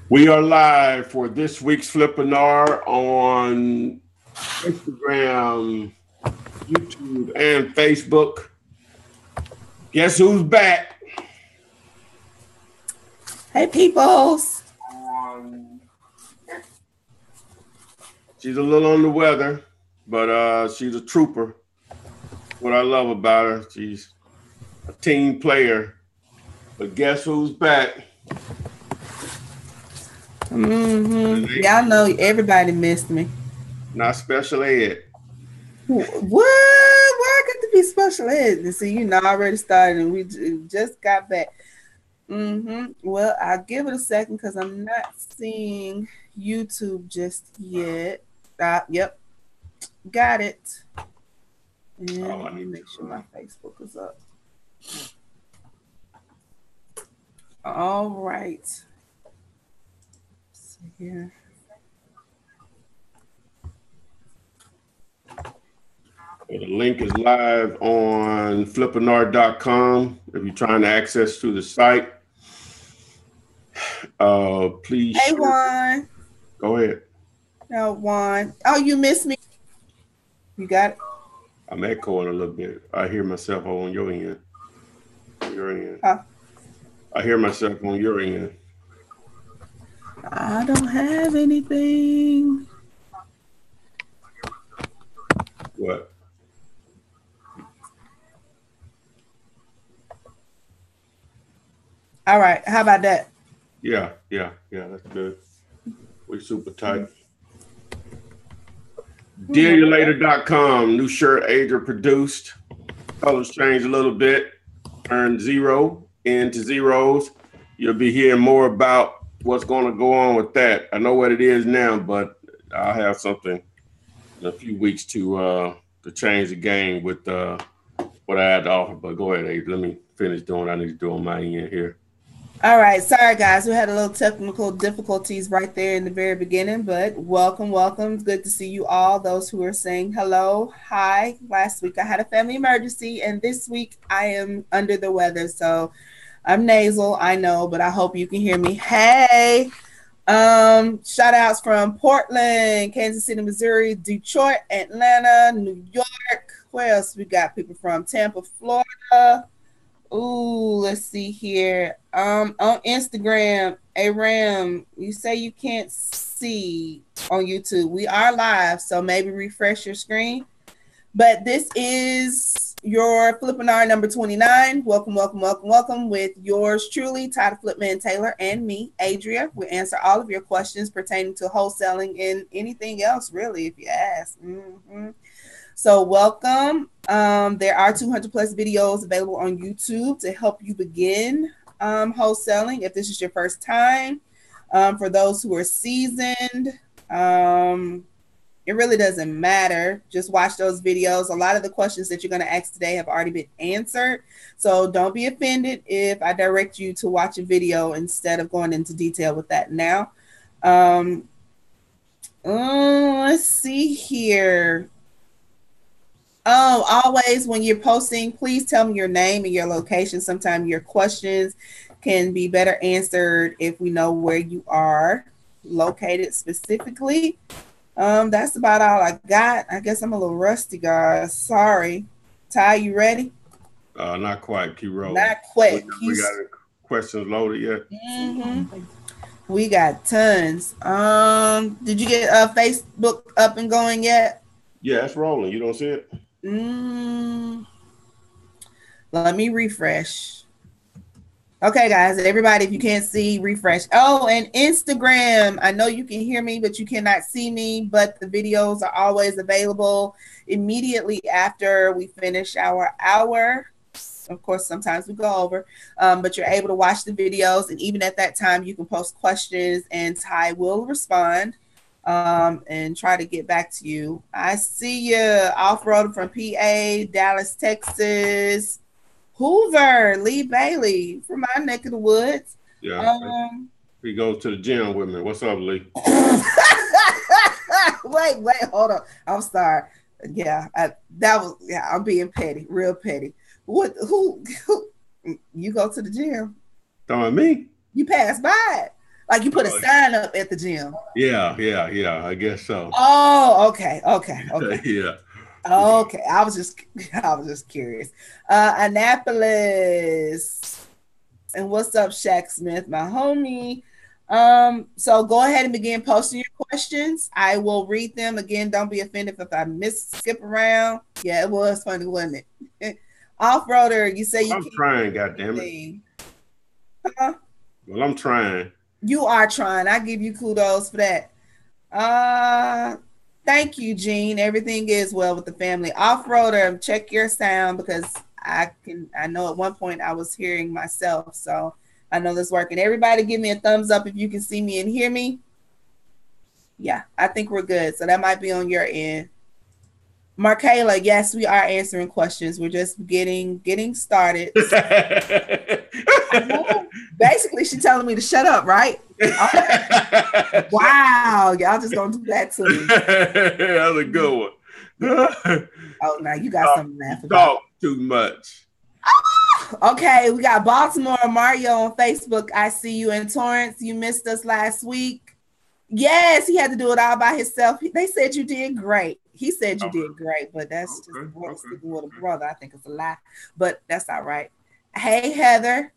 We are live for this week's Flippinar on Instagram, YouTube, and Facebook. Guess who's back? Hey, peoples. She's a little on the weather, but she's a trooper. What I love about her, she's a team player. But guess who's back? Y'all know everybody missed me. Not special ed. What? Why I got to be special ed? And see, I already started and we just got back. Well, I'll give it a second because I'm not seeing YouTube just yet. Yep. Got it. And let me make sure my Facebook is up. All right. Here. The link is live on Flippinar.com. If you're trying to access to the site, please. Hey, Juan. Go ahead. No, Juan. Oh, you missed me. You got it? I'm echoing a little bit. I hear myself on your end. Your end. Huh? I hear myself on your end. I don't have anything. What? All right. How about that? Yeah. That's good. We're super tight. Dearyoulater.com. New shirt Adria produced. Colors changed a little bit. Turned zero into zeros. You'll be hearing more about what's going to go on with that. I know what it is now, but I'll have something in a few weeks to change the game with what I had to offer. But go ahead, Adria. Let me finish doing what I need to do on my end here. All right. Sorry, guys. We had a little technical difficulties right there in the very beginning, but welcome. It's good to see you all. Those who are saying hello, hi. Last week I had a family emergency, and this week I am under the weather. So I'm nasal, I know, but I hope you can hear me. Hey. Shout outs from Portland, Kansas City, Missouri, Detroit, Atlanta, New York. Where else we got people from? Tampa, Florida. Ooh, let's see here. On Instagram, Aram, you say you can't see on YouTube. We are live, so maybe refresh your screen. But this is your Flippinar number 29. Welcome with yours truly, Todd Flipman Taylor, and me, Adria. We answer all of your questions pertaining to wholesaling and anything else, really, if you ask. So welcome. There are 200 plus videos available on YouTube to help you begin wholesaling if this is your first time. For those who are seasoned, it really doesn't matter. Just watch those videos. A lot of the questions that you're going to ask today have already been answered. So don't be offended if I direct you to watch a video instead of going into detail with that now. Let's see here. Always when you're posting, please tell me your name and your location. Sometimes your questions can be better answered if we know where you are located specifically. That's about all I got. I guess I'm a little rusty, guys. Sorry. Ty, you ready? Not quite. Keep rolling. Not quite. We got questions loaded yet? We got tons. Did you get Facebook up and going yet? Yeah, it's rolling. You don't see it? Let me refresh. Okay, guys, everybody, if you can't see, refresh. Oh, and Instagram. I know you can hear me, but you cannot see me, but the videos are always available immediately after we finish our hour. Of course, sometimes we go over, but you're able to watch the videos. And even at that time, you can post questions and Ty will respond and try to get back to you. I see you off-roading from PA, Dallas, Texas. Hoover, Lee Bailey from my neck of the woods. Yeah. He goes to the gym with me. What's up, Lee? Wait, hold on. I'm sorry. Yeah, I'm being petty, real petty. Who you go to the gym? Talking about me? You pass by it. Like you put a sign up at the gym. Yeah. I guess so. Oh, okay. Yeah. Okay. I was just curious. Annapolis. And what's up, Shaq Smith, my homie? So go ahead and begin posting your questions. I will read them again. Don't be offended if I skip around. Yeah, it was funny, wasn't it? Off-roader, you say I'm trying, goddammit. Huh? Well, I'm trying. You are trying. I give you kudos for that. Thank you, Gene. Everything is well with the family. Off-roader, check your sound because I know at one point I was hearing myself, so I know this working. Everybody give me a thumbs up if you can see me and hear me. Yeah, I think we're good. So that might be on your end. Markayla, yes, we are answering questions. We're just getting started. I know. Basically, she's telling me to shut up, right? Wow, y'all just gonna do that to me. That's a good one. Oh, now you got something to laugh about. Talk too much. Okay, we got Baltimore Mario on Facebook. I see you in Torrance. You missed us last week. Yes, he had to do it all by himself. They said you did great. He said you did great, but that's just sticking with a brother. I think it's a lie, but that's all right. Hey, Heather.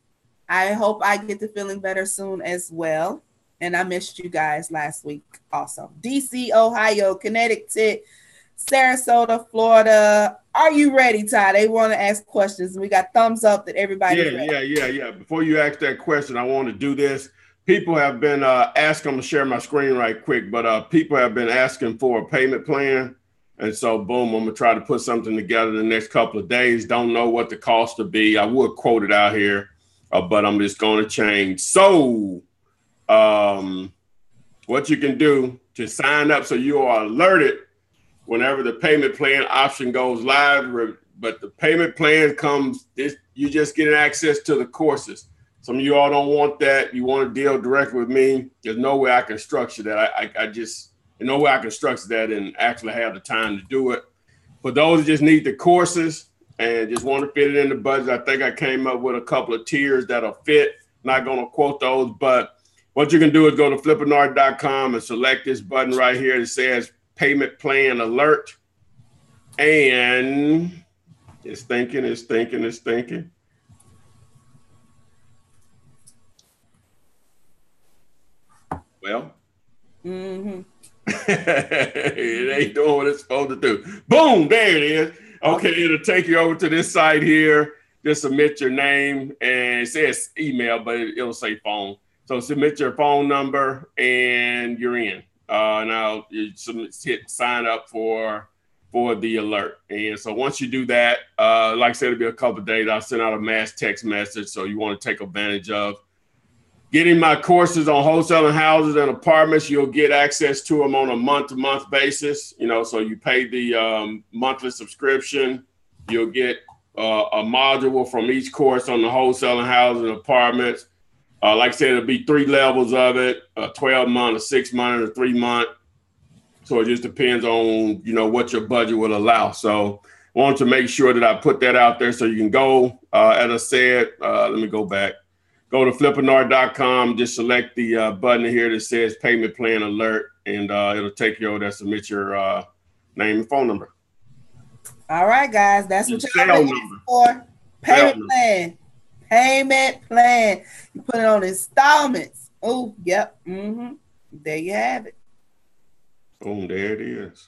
I hope I get to feeling better soon as well. And I missed you guys last week also. DC, Ohio, Connecticut, Sarasota, Florida. Are you ready, Ty? They want to ask questions. We got thumbs up that everybody. Yeah. Before you ask that question, I want to do this. People have been asking, I'm going to share my screen right quick, but people have been asking for a payment plan. And so, boom, I'm going to try to put something together the next couple of days. Don't know what the cost will be. I would quote it out here, but I'm just going to change. So what you can do to sign up so you are alerted whenever the payment plan option goes live, but the payment plan comes, you just get access to the courses. Some of you all don't want that. You want to deal directly with me. There's no way I can structure that. There's no way I can structure that and actually have the time to do it. For those that just need the courses and just want to fit it in the budget, I think I came up with a couple of tiers that'll fit. Not going to quote those, but what you can do is go to Flippinar.com and select this button right here that says Payment Plan Alert. And it's thinking. Well, it ain't doing what it's supposed to do. Boom, there it is. Okay, it'll take you over to this site here. Just submit your name, and it says email, but it'll say phone. So submit your phone number, and you're in. Now you hit sign up for the alert. And so once you do that, like I said, it'll be a couple of days. I'll send out a mass text message. So you want to take advantage of getting my courses on wholesaling houses and apartments. You'll get access to them on a month-to-month basis. So you pay the monthly subscription. You'll get a module from each course on the wholesaling houses and apartments. Like I said, it'll be 3 levels of it: a 12-month, a 6-month, and a 3-month. So it just depends on what your budget will allow. So I want to make sure that I put that out there so you can go. As I said, let me go back. Go to Flippinar.com, just select the button here that says Payment Plan Alert, and it'll take you over there, submit your name and phone number. All right, guys, that's what you're looking for. Payment plan. You put it on installments. Oh, yep. There you have it. Boom, there it is.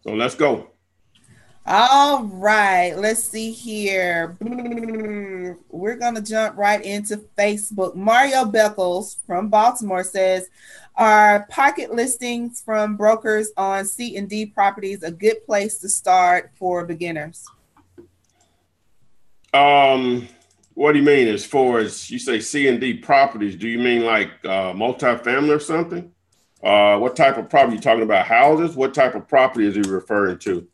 So let's go. All right, let's see here. We're going to jump right into Facebook. Mario Beckles from Baltimore says, are pocket listings from brokers on C&D properties a good place to start for beginners? What do you mean as far as you say C&D properties? Do you mean like multifamily or something? What type of property? You talking about houses? What type of property is he referring to?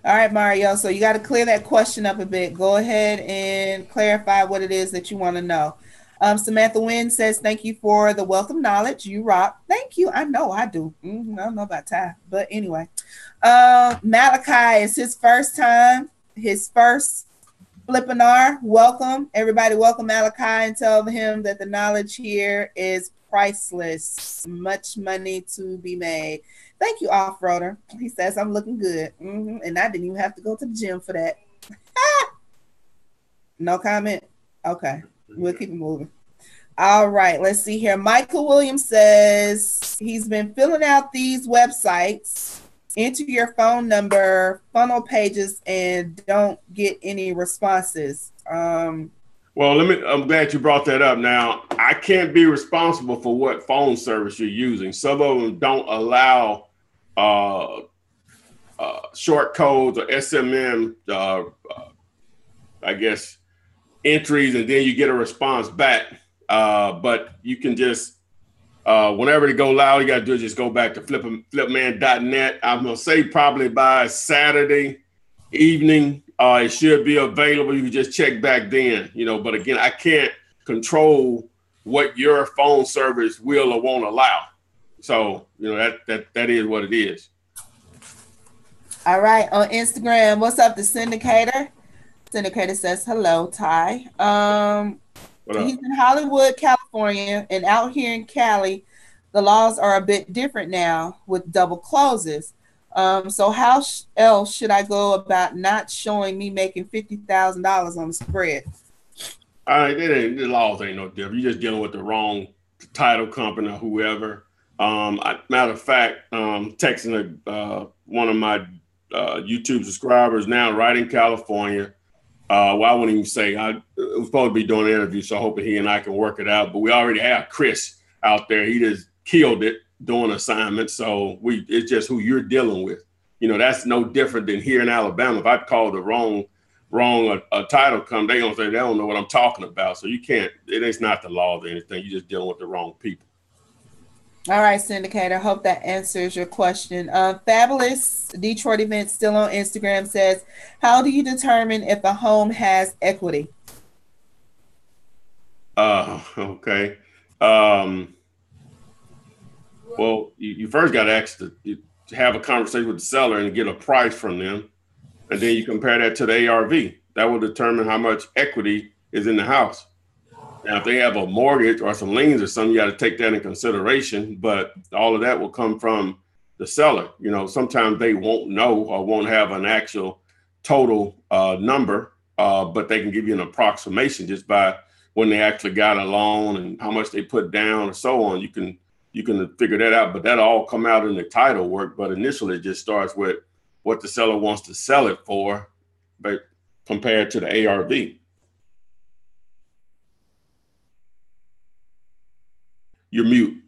All right, Mario. So you got to clear that question up a bit. Go ahead and clarify what it is that you want to know. Samantha Wynn says, thank you for the wealth of knowledge. You rock. Thank you. I know I do. I don't know about Ty, but anyway. Malachi is his first time, his first Flippinar. Welcome. Everybody welcome Malachi and tell him that the knowledge here is priceless. Much money to be made. Thank you, Off-Roader. He says I'm looking good. And I didn't even have to go to the gym for that. No comment? Okay. We'll keep it moving. All right, let's see here. Michael Williams says he's been filling out these websites, enter your phone number, funnel pages, and don't get any responses. Well, I'm glad you brought that up. Now, I can't be responsible for what phone service you're using. Some of them don't allow short codes or SMM, I guess, entries, and then you get a response back. But you can just, whenever they go loud, you got to do is just go back to flipman.net. I'm going to say probably by Saturday evening, it should be available. You can just check back then, but again, I can't control what your phone service will or won't allow. So, that is what it is. All right. On Instagram, what's up, the syndicator? Syndicator says, hello, Ty. He's in Hollywood, California, and out here in Cali, the laws are a bit different now with double closes. So how else should I go about not showing me making $50,000 on the spread? The laws ain't no different. You're just dealing with the wrong title company or whoever. Matter of fact, texting one of my YouTube subscribers now right in California. Well, I wouldn't even say I was supposed to be doing an interview, so I hope he and I can work it out. But we already have Chris out there. He just killed it doing assignments. So it's just who you're dealing with. That's no different than here in Alabama. If I call the wrong title company, they gonna say they don't know what I'm talking about. So you can't. It's not the law or anything. You're just dealing with the wrong people. All right, syndicator. Hope that answers your question. Fabulous Detroit Event still on Instagram says, how do you determine if a home has equity? Okay. Well, you first got to have a conversation with the seller and get a price from them. And then you compare that to the ARV. That will determine how much equity is in the house. Now, if they have a mortgage or some liens or something, you got to take that in consideration. But all of that will come from the seller. Sometimes they won't know or won't have an actual total number, but they can give you an approximation just by when they actually got a loan and how much they put down and so on. You can figure that out, but that'll all come out in the title work. But initially, it just starts with what the seller wants to sell it for, but compared to the ARV. You're mute.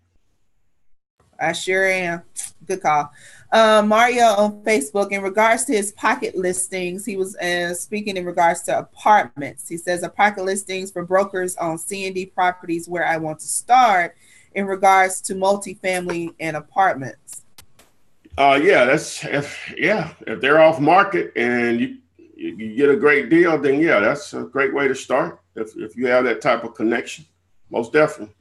I sure am. Good call. Mario on Facebook, in regards to his pocket listings, he was speaking in regards to apartments. He says, pocket listings for brokers on C&D properties where I want to start in regards to multifamily and apartments. If they're off market and you get a great deal, then that's a great way to start. If you have that type of connection, most definitely.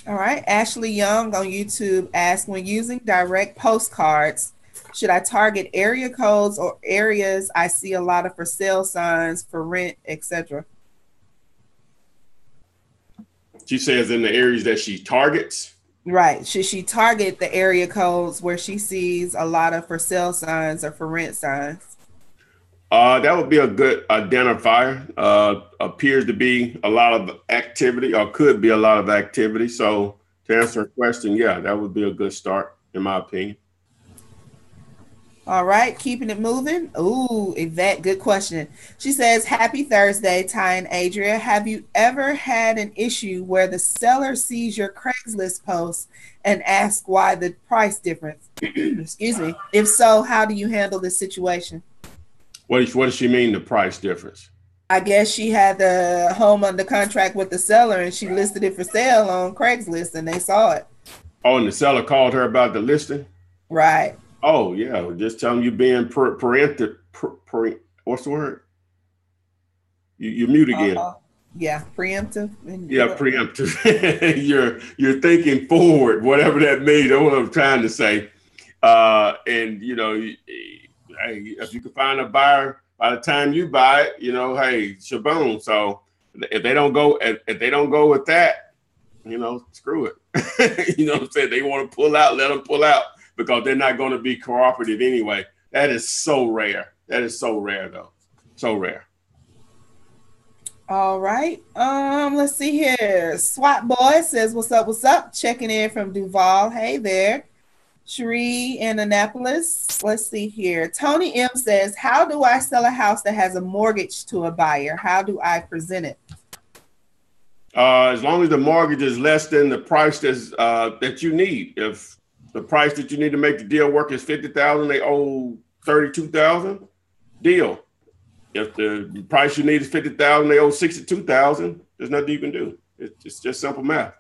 All right. Ashley Young on YouTube asks, when using direct postcards, should I target area codes or areas I see a lot of for sale signs, for rent, etc.? She says in the areas that she targets. Right. Should she target the area codes where she sees a lot of for sale signs or for rent signs? That would be a good identifier. Appears to be a lot of activity, or could be a lot of activity. So to answer her question, that would be a good start, in my opinion. All right, keeping it moving. Ooh, Yvette, good question. She says, happy Thursday, Ty and Adria. Have you ever had an issue where the seller sees your Craigslist post and asks why the price difference? Excuse me. If so, how do you handle this situation? What does she mean, the price difference? I guess she had the home under contract with the seller and she listed it for sale on Craigslist and they saw it. Oh, and the seller called her about the listing? Right. Oh, yeah. Just tell them you're being preemptive. What's the word? You're mute again. Yeah, preemptive. Yeah, preemptive. You're thinking forward, whatever that means. That's what I'm trying to say. And, hey, if you can find a buyer by the time you buy it, hey, shaboom. So if they don't go with that, screw it. You know what I'm saying? They want to pull out, let them pull out because they're not going to be cooperative anyway. That is so rare. That is so rare, though. So rare. All right. Let's see here. SWAT Boy says, what's up? What's up? Checking in from Duval. Hey there. Sheree in Annapolis. Let's see here. Tony M says, how do I sell a house that has a mortgage to a buyer? How do I present it? As long as the mortgage is less than the price that you need. If the price that you need to make the deal work is $50,000, they owe $32,000, deal. If the price you need is $50,000, they owe $62,000. There's nothing you can do. It's just simple math.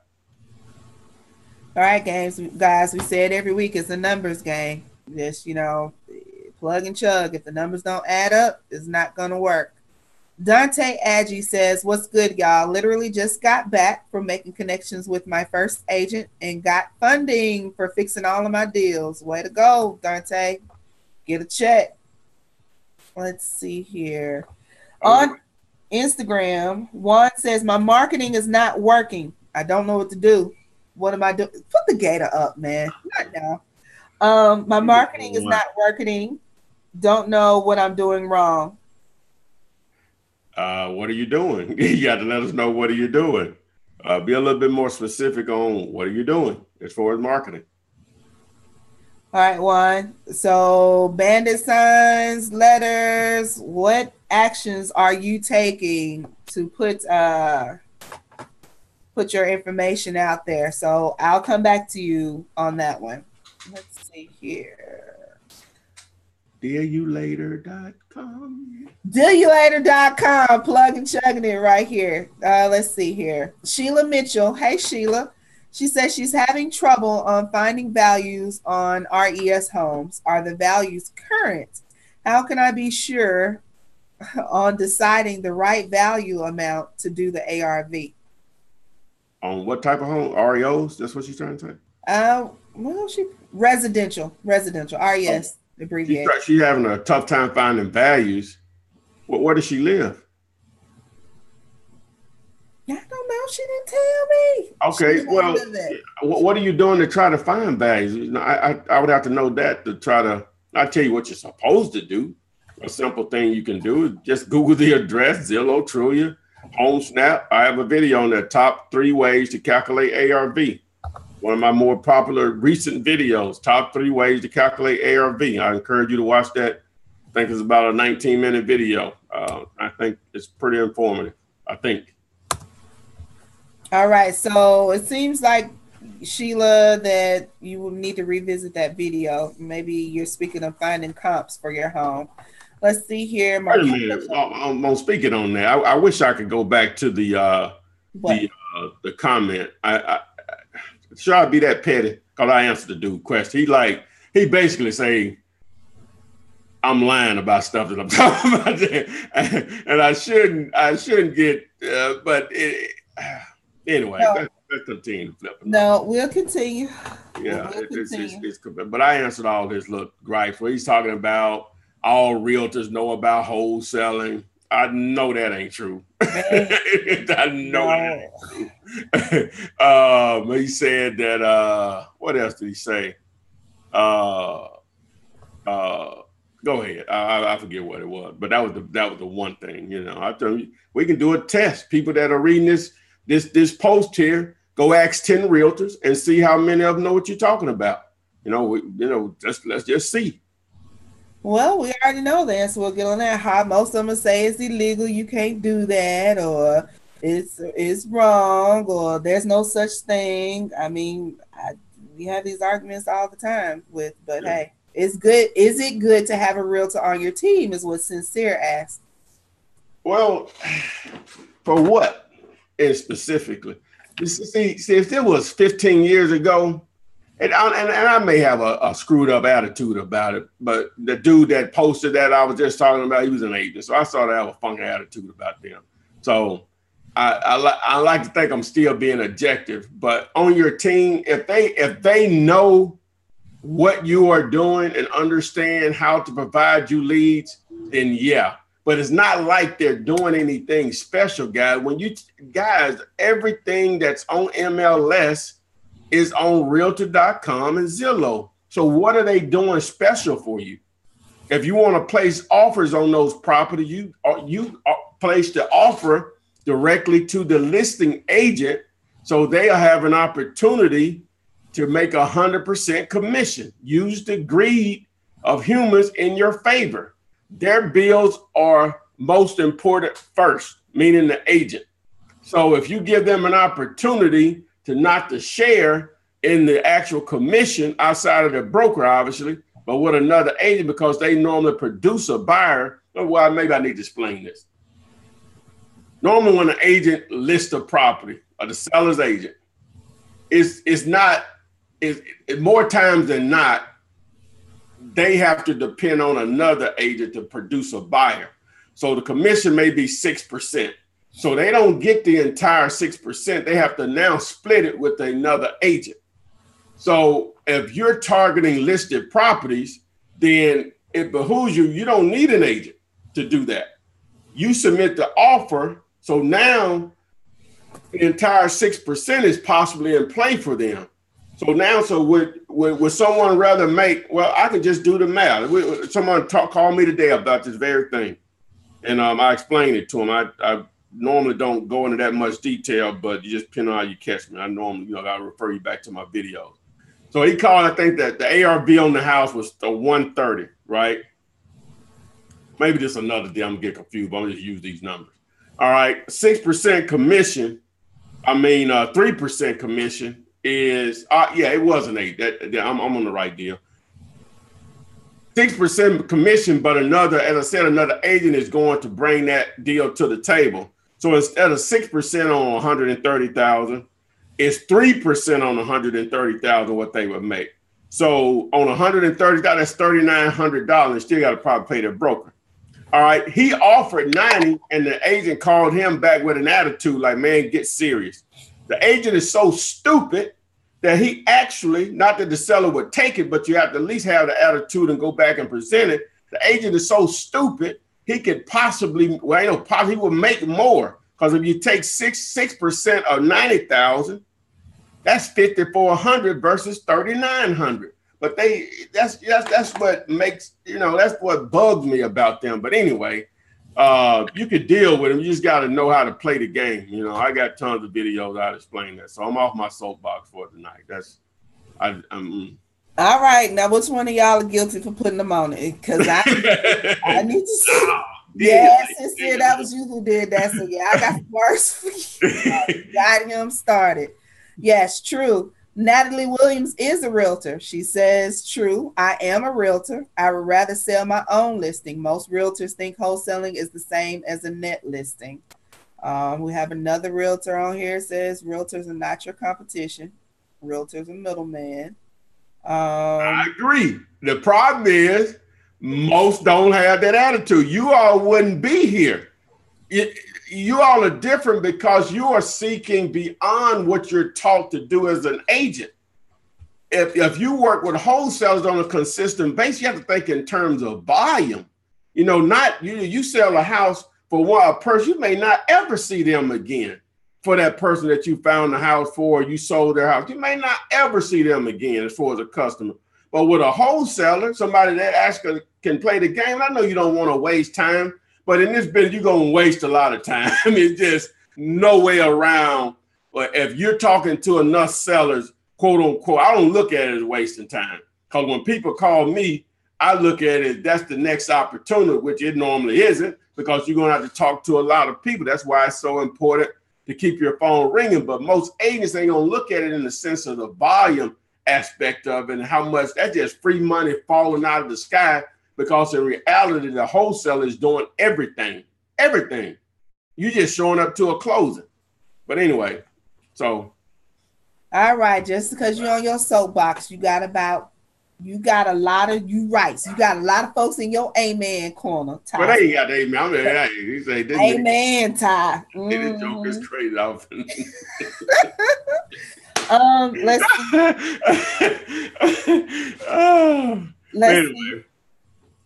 All right, guys, we say it every week. It's a numbers game. Just, plug and chug. If the numbers don't add up, it's not going to work. Dante Aggie says, what's good, y'all? Literally just got back from making connections with my first agent and got funding for fixing all of my deals. Way to go, Dante. Get a check. Let's see here. On Instagram, Juan says, my marketing is not working. I don't know what to do. What am I doing? Put the gator up, man. Not now. My marketing is not working. Don't know what I'm doing wrong. What are you doing? You got to let us know, what are you doing? Be a little bit more specific on what are you doing as far as marketing. All right, Juan. So bandit signs, letters, what actions are you taking to put your information out there? So I'll come back to you on that one. Let's see here. DearYouLater.com. DearYouLater.com. Plug and chugging it right here. Let's see here. Sheila Mitchell. Hey, Sheila. She says she's having trouble on finding values on RES homes. Are the values current? How can I be sure on deciding the right value amount to do the ARV? On what type of home? REOs? That's what she's trying to say? Well, residential, RES, abbreviated. She's having a tough time finding values. Where does she live? I don't know. She didn't tell me. Okay, well, what are you doing to try to find values? I would have to know that to try to. I'll tell you what you're supposed to do. A simple thing you can do is just Google the address, Zillow, Trulia, HomeSnap. I have a video on the top 3 ways to calculate ARV. One of my more popular recent videos, top 3 ways to calculate ARV. I encourage you to watch that. I think it's about a 19-minute video. I think it's pretty informative, I think. All right. So it seems like, Sheila, that you will need to revisit that video. Maybe you're speaking of finding comps for your home. Let's see here. Wait a minute. I'm speaking on that. I wish I could go back to the comment. Should I be that petty? Because I answered the dude question. He basically say I'm lying about stuff that I'm talking about there. And I shouldn't get but anyway, let's continue. No, we'll continue. Yeah, it's but I answered all his gripes where he's talking about all realtors know about wholesaling. I know that ain't true. I know that ain't true. He said that, what else did he say? Go ahead. I forget what it was, but that was the one thing, I tell you, we can do a test. People that are reading this post here, go ask 10 realtors and see how many of them know what you're talking about. Let's just see. Well, we already know the answer. We'll get on that. How most of them say it's illegal, you can't do that, or it's wrong, or there's no such thing. I mean, we have these arguments all the time but hey, it's good. Is it good to have a realtor on your team? Is what Sincere asked. Well, for what? And specifically, see, if it was 15 years ago, and I may have a screwed up attitude about it, but the dude that posted that I was just talking about, he was an agent, so I sort of have a funky attitude about them. So I like to think I'm still being objective, but on your team, if they know what you are doing and understand how to provide you leads, then yeah. but it's not like they're doing anything special, guys. When you guys, everything that's on MLS is on Realtor.com and Zillow. So what are they doing special for you? If you want to place offers on those properties, you place the offer directly to the listing agent, so they'll have an opportunity to make 100% commission. Use the greed of humans in your favor. Their bills are most important first, meaning the agent. So if you give them an opportunity to not to share in the actual commission outside of the broker, obviously, but with another agent, because they normally produce a buyer. Well, maybe I need to explain this. Normally when an agent lists a property, or the seller's agent, it's more times than not, they have to depend on another agent to produce a buyer. So the commission may be 6%. So they don't get the entire 6%. They have to now split it with another agent. So if you're targeting listed properties, then it behooves you. You don't need an agent to do that. You submit the offer. So now the entire 6% is possibly in play for them. So now, would someone rather make, well, I can just do the math. Someone called me today about this very thing. And I explained it to him. I normally don't go into that much detail, but you just depend on how you catch me. I normally, I refer you back to my videos. So he called, I think that the ARV on the house was 130, right? Maybe just another day, I'm gonna get confused, but I'm just use these numbers. All right, 6% commission, 3% commission is, yeah, it was an 8. I'm on the right deal. 6% commission, but as I said, another agent is going to bring that deal to the table. So instead of 6% on 130,000, it's 3% on 130,000 what they would make. So on 130,000, that's $3,900. Still got to probably pay their broker. All right, he offered 90, and the agent called him back with an attitude like, "Man, get serious." The agent is so stupid that he actually, not that the seller would take it, but you have to at least have the attitude and go back and present it. The agent is so stupid, he could possibly, he would make more. Because if you take 6% of 90,000, that's 5,400 versus 3,900. But that's what makes, that's what bugs me about them. But anyway, you could deal with them. You just got to know how to play the game. I got tons of videos how to explain that. So I'm off my soapbox for tonight. All right. Now, which one of y'all are guilty for putting them on it? Because I need to see. Yes, sister, that was you who did that. So yeah, I got worse for you. Got him started. Yes, true. Natalie Williams is a realtor. She says, "True, I am a realtor. I would rather sell my own listing. Most realtors think wholesaling is the same as a net listing." We have another realtor on here, says, "Realtors are not your competition. Realtors are middlemen." I agree. The problem is most don't have that attitude. You all wouldn't be here. You all are different because you are seeking beyond what you're taught to do as an agent. If you work with wholesalers on a consistent basis, you have to think in terms of volume. Not you sell a house for a person, you may not ever see them again. For that person that you found the house for, you sold their house, you may not ever see them again as far as a customer. But with a wholesaler, somebody that actually can play the game, I know you don't want to waste time, but in this business, you're going to waste a lot of time. I mean, just no way around. But if you're talking to enough sellers, quote unquote, I don't look at it as wasting time. Because when people call me, I look at it, that's the next opportunity, which it normally isn't, because you're going to have to talk to a lot of people. That's why it's so important to keep your phone ringing. But most agents ain't going to look at it in the sense of the volume aspect of it and how much that's just free money falling out of the sky, because in reality, the wholesaler is doing everything. You just showing up to a closing. But anyway, so. All right, just because you're on your soapbox, you got a lot of you rights. You got a lot of folks in your amen corner, Ty. But they ain't got the amen. I mean, hey, he say, amen, Ty. This joke is crazy. Let's see. Let's see.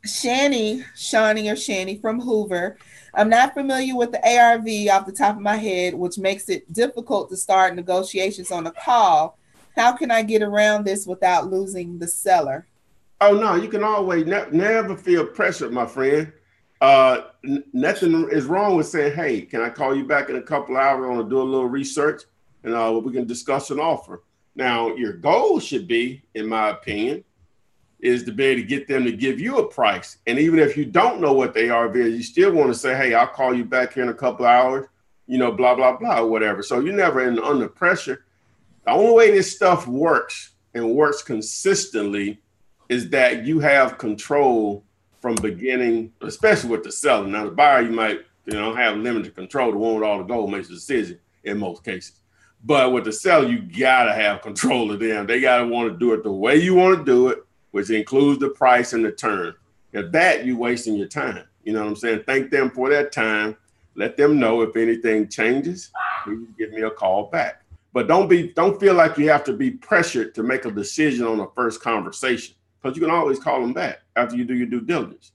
Shani from Hoover. I'm not familiar with the ARV off the top of my head, which makes it difficult to start negotiations on a call. How can I get around this without losing the seller? Oh no, you can always never feel pressured, my friend. Nothing is wrong with saying, "Hey, can I call you back in a couple hours? I want to do a little research, and we can discuss an offer." Now, your goal should be, in my opinion, is to be able to get them to give you a price. And even if you don't know what they are, you still want to say, "Hey, I'll call you back here in a couple hours," blah blah blah, or whatever. So you're never under pressure. The only way this stuff works and works consistently is that you have control from beginning, especially with the seller. Now, the buyer, you might, have limited control. The one with all the gold makes the decision in most cases. But with the seller, you gotta have control of them. They gotta want to do it the way you want to do it, which includes the price and the term. If that, you're wasting your time. You know what I'm saying? Thank them for that time. Let them know if anything changes. Please give me a call back. But don't feel like you have to be pressured to make a decision on the first conversation, because you can always call them back after you do your due diligence.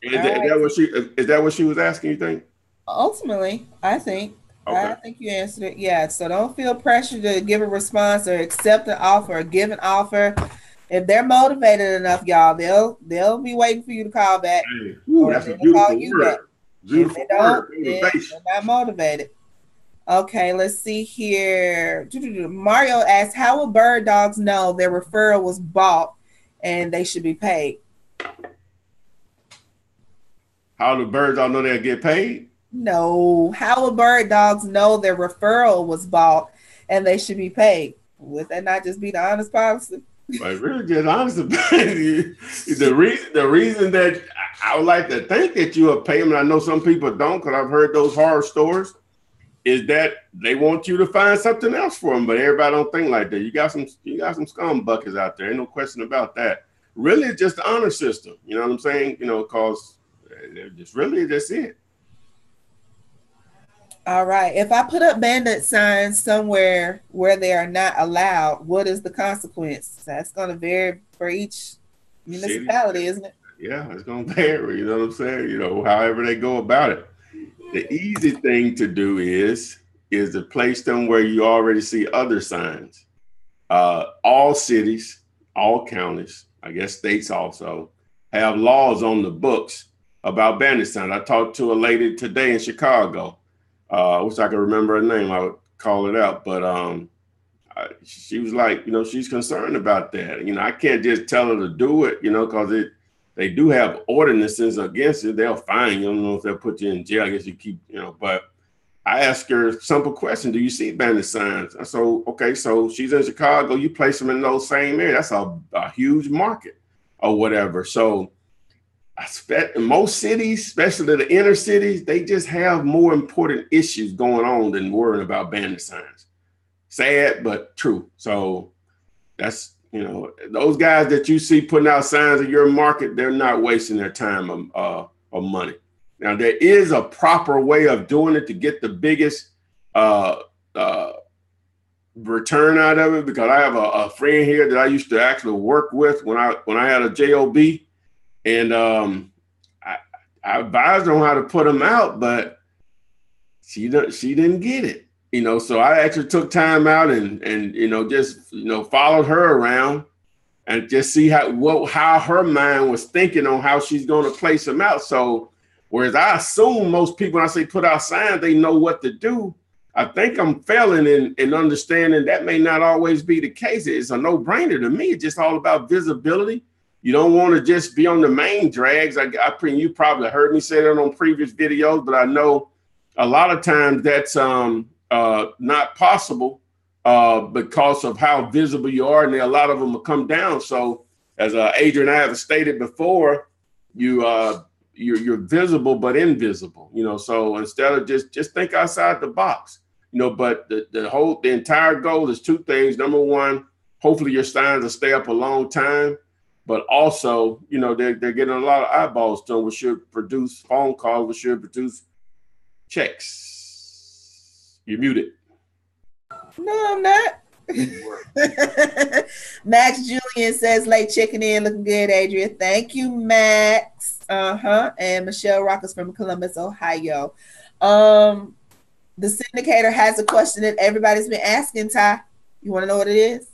Is that what she was asking, you think? Ultimately, I think. Okay. I think you answered it. Yeah. So don't feel pressure to give a response or accept an offer or give an offer. If they're motivated enough, y'all, they'll be waiting for you to call back. Hey, that's a beautiful word. Beautiful word. They're not motivated. Okay, let's see here. Mario asks, how will bird dogs know their referral was bought and they should be paid? How do birds all know they'll get paid? No. How will bird dogs know their referral was bought and they should be paid? Would that not just be the honest policy? Like, really just honest about it. The reason that I would like to think that you will pay them, and I know some people don't because I've heard those horror stories, is that they want you to find something else for them, but everybody don't think like that. You got some scum buckets out there. Ain't no question about that. Really, it's just the honor system. You know what I'm saying? Because that's it. All right. If I put up bandit signs somewhere where they are not allowed, what is the consequence? That's going to vary for each municipality, isn't it? Yeah, it's going to vary. You know what I'm saying? However they go about it. The easy thing to do is to place them where you already see other signs. All cities, all counties, I guess states also, have laws on the books about bandit signs. I talked to a lady today in Chicago. I wish I could remember her name. I would call it out. But she was like, she's concerned about that. I can't just tell her to do it, because they do have ordinances against it. They'll fine you. I don't know if they'll put you in jail. I guess you keep, but I asked her a simple question. Do you see bandit signs? So, okay, so she's in Chicago. You place them in those same areas. That's a huge market or whatever. So I expect most cities, especially the inner cities, they just have more important issues going on than worrying about bandit signs. Sad, but true. So that's, those guys that you see putting out signs in your market, they're not wasting their time or money. Now, there is a proper way of doing it to get the biggest return out of it, because I have a friend here that I used to actually work with when I had a job, and I advised her on how to put them out, but she didn't get it. So I actually took time out and just followed her around and just see how her mind was thinking on how she's going to place them out. So whereas I assume most people, when I say put out signs, they know what to do, I think I'm failing in understanding that may not always be the case. It's a no-brainer to me. It's just all about visibility. You don't want to just be on the main drags. You probably heard me say that on previous videos, but I know a lot of times that's not possible because of how visible you are, and a lot of them will come down. So as Adrian and I have stated before, you're visible but invisible. So instead of just think outside the box. But the entire goal is two things. Number one, hopefully your signs will stay up a long time, but also they're getting a lot of eyeballs to them, which should produce phone calls, which should produce checks. You're muted. No, I'm not. Max Julian says, late checking in, looking good, Adria. Thank you, Max. And Michelle Rockers from Columbus, Ohio. The syndicator has a question that everybody's been asking, Ty. You want to know what it is?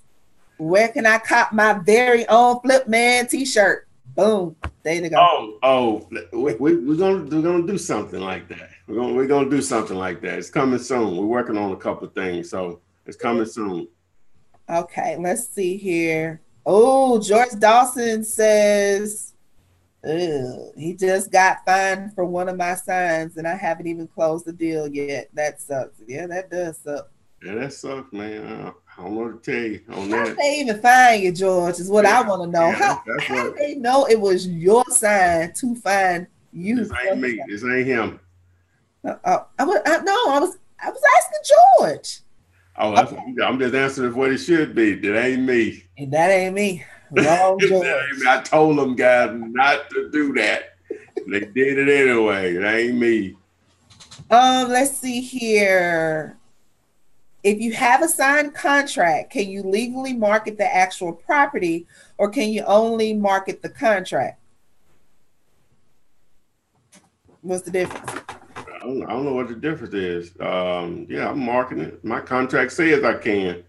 Where can I cop my very own Flip Man t-shirt? Boom. There you go. We're gonna do something like that. We're gonna do something like that. It's coming soon. We're working on a couple of things, so it's coming soon. Okay, let's see here. Oh, George Dawson says he just got fined for one of my signs, and I haven't even closed the deal yet. That sucks. Yeah, that does suck. Yeah, that sucks, man. I don't know what to tell you on that. How did they even find you, George? Is what I want to know. Yeah, how did they know it was your sign to find you? This ain't me. This ain't him. I was asking George. Oh, I'm just answering what it should be. That ain't me. And that ain't me. Wrong, George. I told them guys not to do that. They did it anyway. It ain't me. Let's see here. If you have a signed contract, can you legally market the actual property, or can you only market the contract? What's the difference? I don't know what the difference is. Yeah, I'm marketing it. My contract says I can.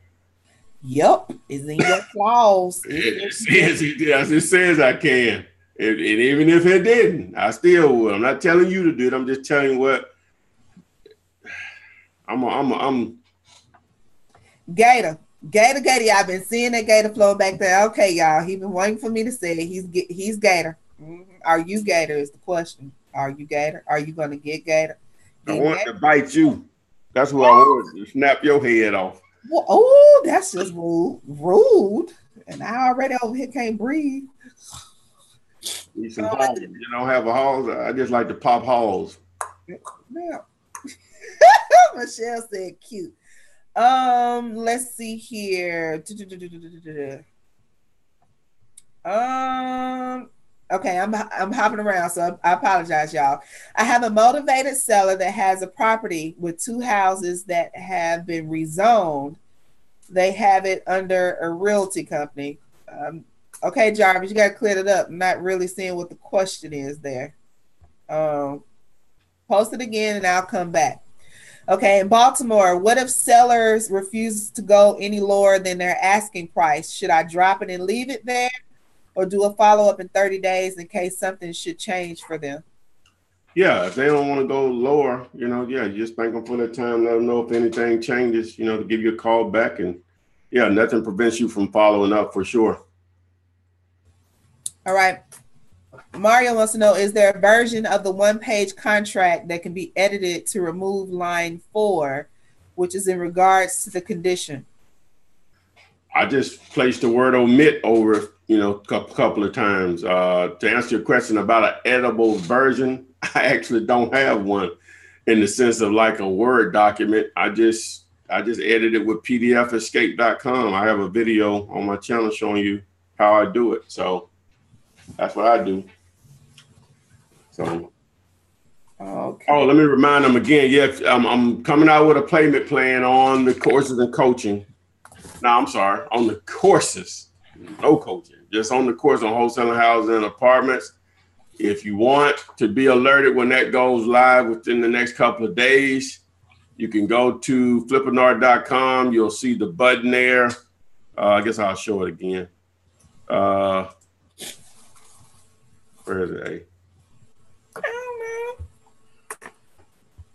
Yep, it's in your clause. It says I can. And even if it didn't, I still would. I'm not telling you to do it. I'm just telling you what. I'm Gator. I've been seeing that Gator flow back there. Okay, y'all. He's been waiting for me to say it. He's Gator. Are you Gator is the question. Are you Gator? Are you going to get Gator? I want to bite you. That's what I want to snap your head off. Well, oh, that's just rude. And I already over here can't breathe. Need some halls. You don't have a halls? I just like to pop halls. Yeah. Michelle said cute. Let's see here. Okay, I'm hopping around, so I apologize, y'all. I have a motivated seller that has a property with 2 houses that have been rezoned. They have it under a realty company. Okay, Jarvis, you got to clear it up. I'm not really seeing what the question is there. Post it again, and I'll come back. Okay, in Baltimore, what if sellers refuse to go any lower than their asking price? Should I drop it and leave it there, or do a follow-up in 30 days in case something should change for them? Yeah, if they don't want to go lower, you just thank them for their time. Let them know if anything changes, to give you a call back. And yeah, nothing prevents you from following up for sure. All right. Mario wants to know, is there a version of the one-page contract that can be edited to remove line 4, which is in regards to the condition? I just placed the word omit over, a couple of times. To answer your question about an editable version, I actually don't have one in the sense of like a Word document. I just edit it with pdfescape.com. I have a video on my channel showing you how I do it. So that's what I do. So, okay. Oh, let me remind them again. Yeah, I'm coming out with a payment plan on the courses and coaching. No, I'm sorry, on the courses, no coaching, just on the course on wholesaling, housing, and apartments. If you want to be alerted when that goes live within the next couple of days, you can go to Flippinar.com. You'll see the button there. I guess I'll show it again. Where is it? I don't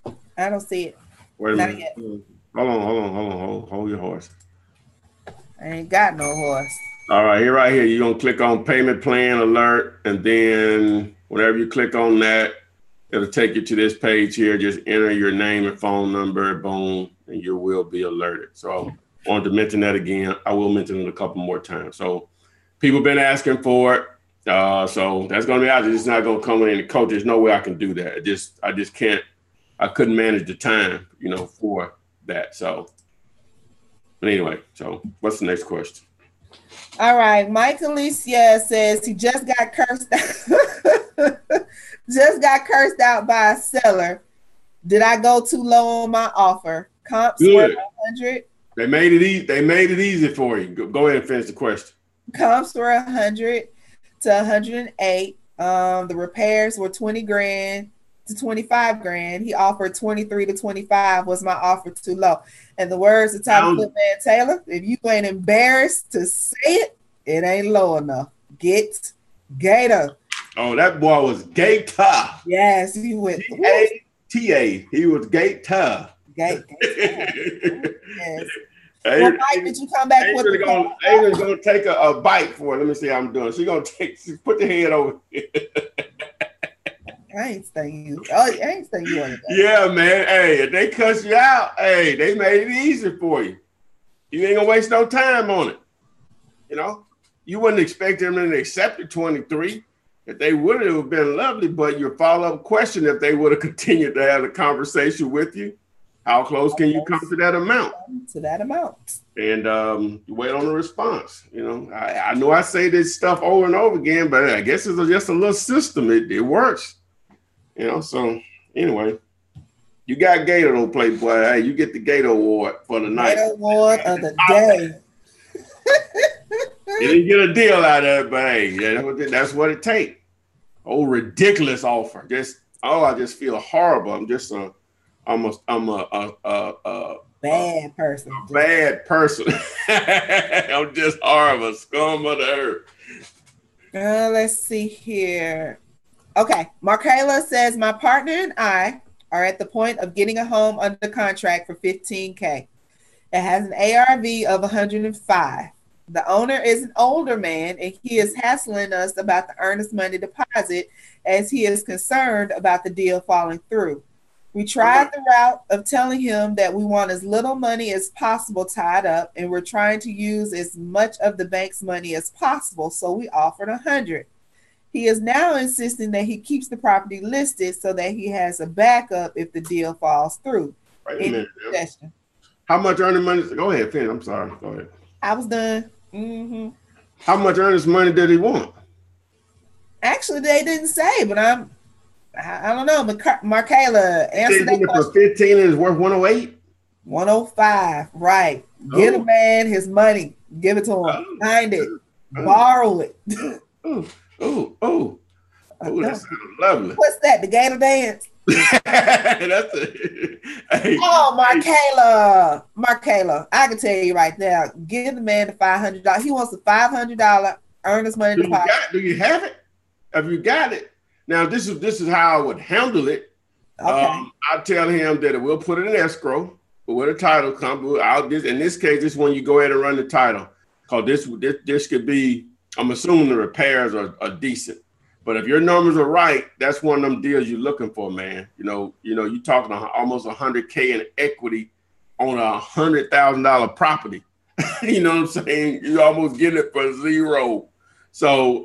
know. I don't see it. Wait a minute. Yet. Hold your horse. I ain't got no horse. All right, right here. You're going to click on payment plan alert. And then whenever you click on that, it'll take you to this page here. Just enter your name and phone number, boom, and you will be alerted. So I wanted to mention that again. I will mention it a couple more times. So people been asking for it. So that's going to be out there. It's not going to come in the coach. There's no way I can do that. I just can't. I couldn't manage the time, for that. So, but anyway, so what's the next question? All right. Mike Alicia says he just got cursed out by a seller. Did I go too low on my offer? Comps were 100. They made it easy for you. Go ahead and finish the question. Comps were 100 to 108. The repairs were 20 grand to 25 grand. He offered 23 to 25. Was my offer too low? And the words of Tyler Flipman Taylor, if you ain't embarrassed to say it, it ain't low enough. Get Gator. Oh, that boy was Gator. Yes, he went Gator. He was Gator. Gator. Yes. Well, Mike, did you come back with Adrian's gonna take a bite for it. Let me see how I'm doing. She's gonna put the head over here. I ain't stinging you. Oh, I ain't stinging you on it. Yeah, man. Hey, if they cuss you out, hey, they made it easy for you. You ain't gonna waste no time on it. You know, you wouldn't expect them to accept the 23. If they would, it would have been lovely. But your follow-up question, if they would have continued to have a conversation with you, how close can you come to that amount? To that amount. And you wait on a response. You know, I know I say this stuff over and over again, but I guess it's just a little system. It works. You know, so anyway, you got Gator though, Playboy. Hey, you get the Gator Award for the night. Gator Award of the day. You didn't get a deal out of it, but hey, that's what it takes. Oh, ridiculous offer. I just feel horrible. I'm a bad person. A bad person. I'm just horrible. Scum of the earth. Let's see here. Okay. Markayla says, my partner and I are at the point of getting a home under contract for $15K. It has an ARV of 105. The owner is an older man, and he is hassling us about the earnest money deposit as he is concerned about the deal falling through. We tried the route of telling him that we want as little money as possible tied up, and we're trying to use as much of the bank's money as possible, so we offered 100. He is now insisting that he keeps the property listed so that he has a backup if the deal falls through. Wait a minute. How much earnest money? Go ahead, Finn. I'm sorry. Go ahead. I was done. Mm-hmm. How much earnest money did he want? Actually, they didn't say, but I don't know. Markayla, answer that question. For 15 and it's worth 108? 105, right. Get a man his money. Give it to him. Find it. Borrow it. Oh, that sounds lovely. What's that? The Gator dance? That's it. Hey, Markayla, I can tell you right now, give the man the $500. He wants a $500 earnest money deposit. Do you have it? Have you got it? Now, this is how I would handle it. Okay. I'll tell him that we'll put it in escrow, but where the title comes, in this case, this is when you go ahead and run the title. Because this could be, I'm assuming the repairs are decent. But if your numbers are right, that's one of them deals you're looking for, man. You're talking almost $100K in equity on a $100,000 property. You know what I'm saying? You almost get it for zero. So,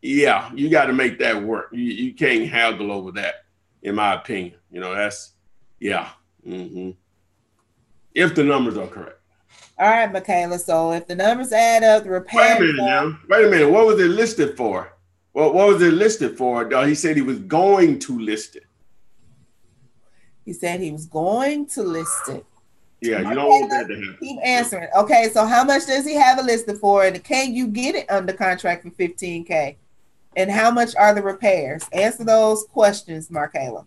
yeah, you got to make that work. You can't haggle over that, in my opinion. That's, yeah. Mm-hmm. If the numbers are correct. All right, Markayla. So if the numbers add up, the repair. Wait a minute. What was it listed for? What was it listed for? He said he was going to list it. He said he was going to list it. Yeah, you don't want that to happen. Keep answering. Okay, so how much does he have it listed for? And can you get it under contract for $15K? And how much are the repairs? Answer those questions, Markayla.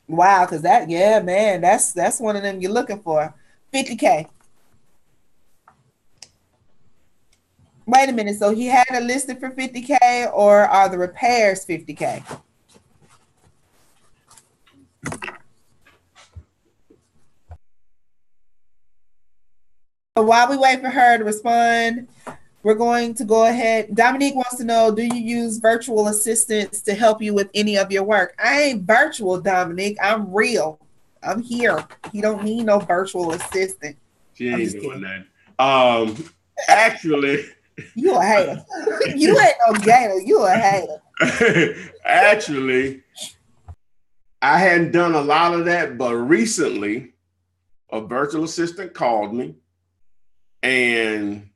Wow, because that's one of them you're looking for. $50K. Wait a minute. So he had it listed for $50K, or are the repairs $50K? So while we wait for her to respond, we're going to go ahead. Dominique wants to know, do you use virtual assistants to help you with any of your work? I ain't virtual, Dominique. I'm real. I'm here. You don't need no virtual assistant. She ain't doing that. Actually... You a hater. You ain't no gator. You a hater. Actually, I hadn't done a lot of that, but recently a virtual assistant called me and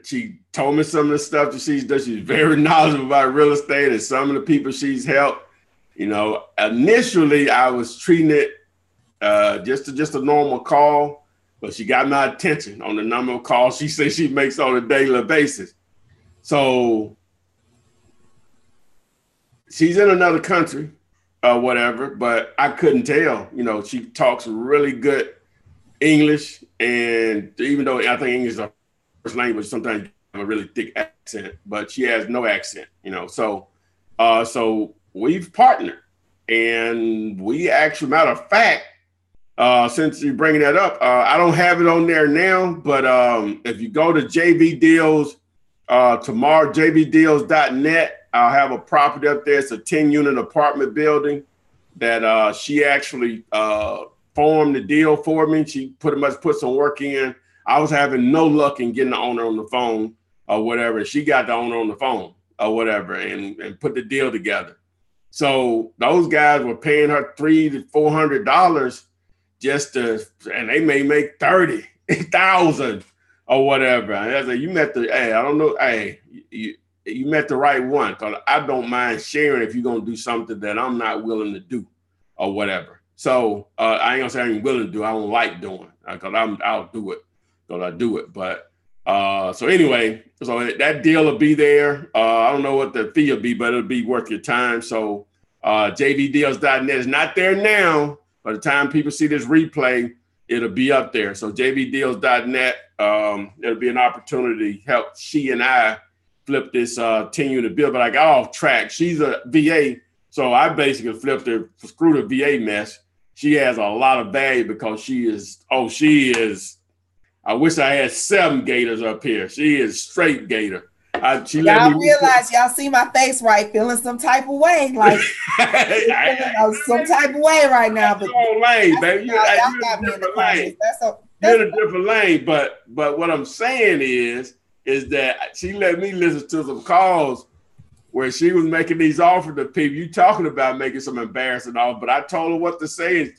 she told me some of the stuff that she's done. She's very knowledgeable about real estate and some of the people she's helped. Initially I was treating it just a normal call. but she got my attention on the number of calls she says she makes on a daily basis. So she's in another country or whatever, but I couldn't tell. You know, she talks really good English, and even though I think English is her first language, sometimes you have a really thick accent, but she has no accent, you know. So so we've partnered, and we actually, matter of fact, since you're bringing that up, I don't have it on there now, but if you go to JV Deals tomorrow, jvdeals.net, I'll have a property up there. It's a 10-unit apartment building that she actually formed the deal for me. She pretty much put some work in. I was having no luck in getting the owner on the phone or whatever. She got the owner on the phone or whatever and put the deal together. So those guys were paying her $300 to $400 just to, and they may make 30,000 or whatever. And I said, you met the, hey, I don't know, hey, you met the right one, because I don't mind sharing if you're gonna do something that I'm not willing to do or whatever. So I ain't gonna say I ain't willing to do. I don't like doing, because I'll do it because I do it. But so anyway, so that deal will be there. I don't know what the fee will be, but it'll be worth your time. So jvdeals.net is not there now. By the time people see this replay, it'll be up there. So jvdeals.net, it'll be an opportunity to help she and I flip this 10-unit bill. But I got off track. She's a VA, so I basically flipped her, screw the VA mess. She has a lot of value because she is, I wish I had 7 gators up here. She is straight gator. Y'all realize, y'all see my face, right? Feeling some type of way, like some type of way right now. But lane, baby. You're in a different lane. You're in a different lane. But what I'm saying is that she let me listen to some calls where she was making these offers to people. You talking about making some embarrassing offers, but I told her what to say.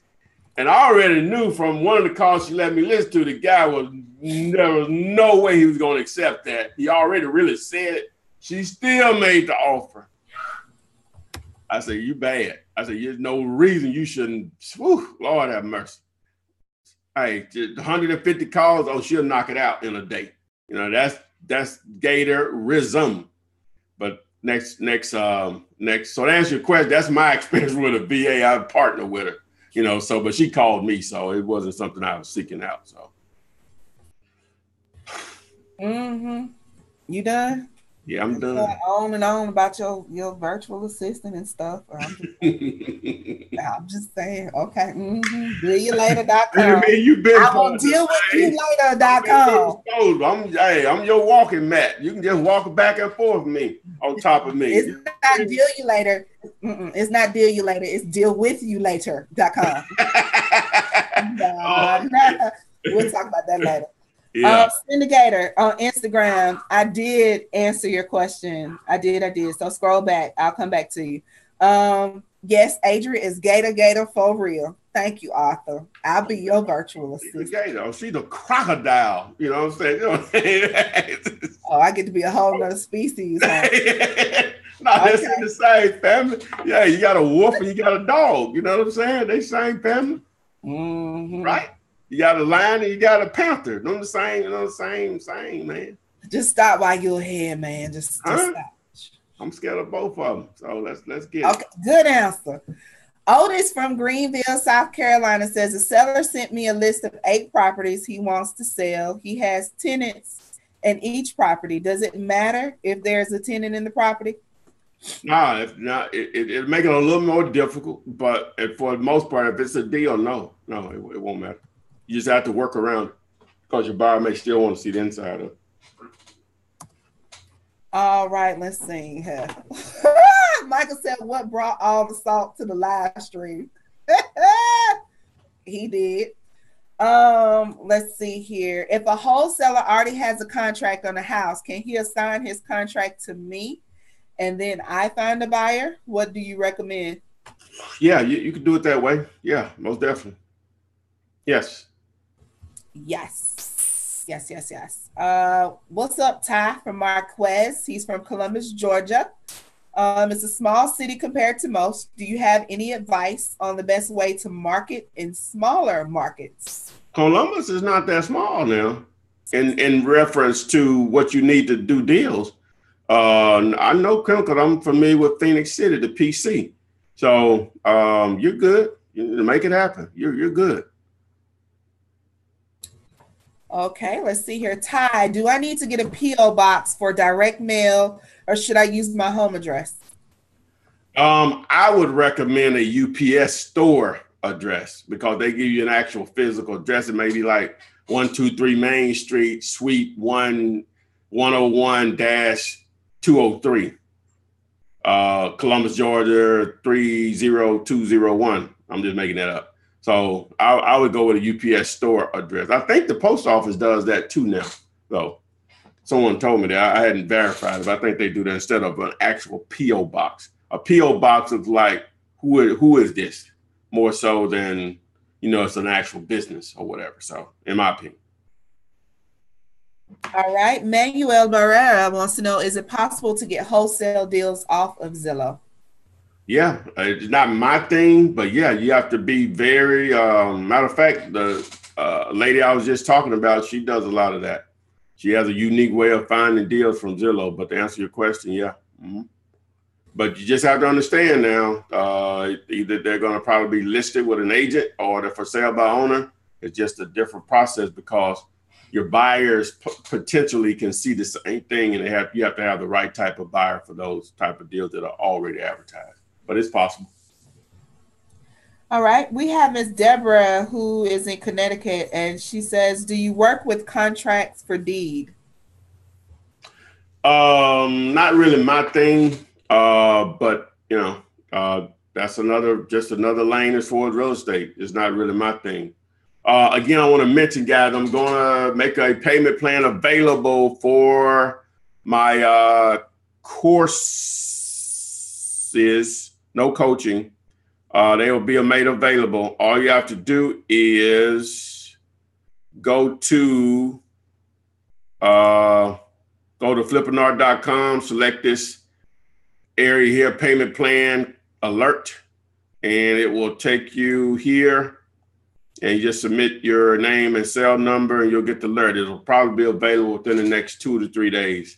And I already knew from one of the calls she let me listen to, the guy there was no way he was going to accept that. He already really said it. She still made the offer. I said, you bad. I said, there's no reason you shouldn't. Whew, Lord have mercy. Hey, 150 calls, oh, she'll knock it out in a day. You know, that's Gatorism. But next. So to answer your question, that's my experience with a VA. I partner with her. You know, so, but she called me, so it wasn't something I was seeking out. So. You done? Yeah, I'm done. On and on about your virtual assistant and stuff. I'm just saying, okay. DealYouLater.com. I will deal with you later.com. I'm your walking mat. You can just walk back and forth with me on top of me. It's not Deal You Later. It's not Deal You Later. It's DealWithYouLater.com. We'll talk about that later. Yeah. Syndicator on Instagram, I did answer your question. I did. So scroll back. I'll come back to you. Yes, Adrian is Gator for real. Thank you, Arthur. I'll be your virtual assistant. Gator. She's a crocodile. You know what I'm saying? Oh, I get to be a whole nother species. Huh? That's in the same family. Yeah, you got a wolf and you got a dog. You know what I'm saying? They same family. Right? You got a lion and you got a panther. They're the same, man. Just stop while you're here, man. Just stop. I'm scared of both of them. So let's get it. Good answer. Otis from Greenville, South Carolina says the seller sent me a list of 8 properties he wants to sell. He has tenants in each property. Does it matter if there's a tenant in the property? No, if not, it'll make it a little more difficult. But for the most part, if it's a deal, no, it won't matter. You just have to work around it because your buyer may still want to see the inside of it. All right, let's see here. Michael said, what brought all the salt to the live stream? He did. Let's see here. If a wholesaler already has a contract on the house, can he assign his contract to me and then I find a buyer? What do you recommend? Yeah, you can do it that way. Yeah, most definitely. Yes. What's up, Ty from Marquez? He's from Columbus, Georgia. It's a small city compared to most. Do you have any advice on the best way to market in smaller markets? Columbus is not that small now. In reference to what you need to do deals, I know because I'm familiar with Phoenix City, the PC. So you're good. You make it happen. You're good. Okay, let's see here. Ty, do I need to get a P.O. box for direct mail or should I use my home address? I would recommend a UPS store address because they give you an actual physical address. It may be like 123 Main Street, Suite 101-203, Columbus, Georgia 30201. I'm just making that up. So I would go with a UPS store address. I think the post office does that too now, though. Someone told me that. I hadn't verified it, but I think they do that instead of an actual P.O. box. A P.O. box is like, who is this? More so than, it's an actual business or whatever. So, in my opinion. All right. Manuel Barrera wants to know, is it possible to get wholesale deals off of Zillow? Yeah, it's not my thing, but yeah, you have to be very, matter of fact, the lady I was just talking about, she does a lot of that. She has a unique way of finding deals from Zillow, but to answer your question, yeah. Mm-hmm. But you just have to understand now, either they're going to probably be listed with an agent or they're for sale by owner. It's just a different process because your buyers potentially can see the same thing, and you have to have the right type of buyer for those type of deals that are already advertised. But it's possible. All right. We have Miss Deborah who is in Connecticut, and she says, do you work with contracts for deed? Not really my thing, but that's just another lane as far as real estate. It's not really my thing. Again, I want to mention, guys, I'm going to make a payment plan available for my courses, no coaching. They will be made available. All you have to do is go to Flippinar.com, select this area here, payment plan alert, and it will take you here. And you just submit your name and cell number and you'll get the alert. It'll probably be available within the next 2 to 3 days.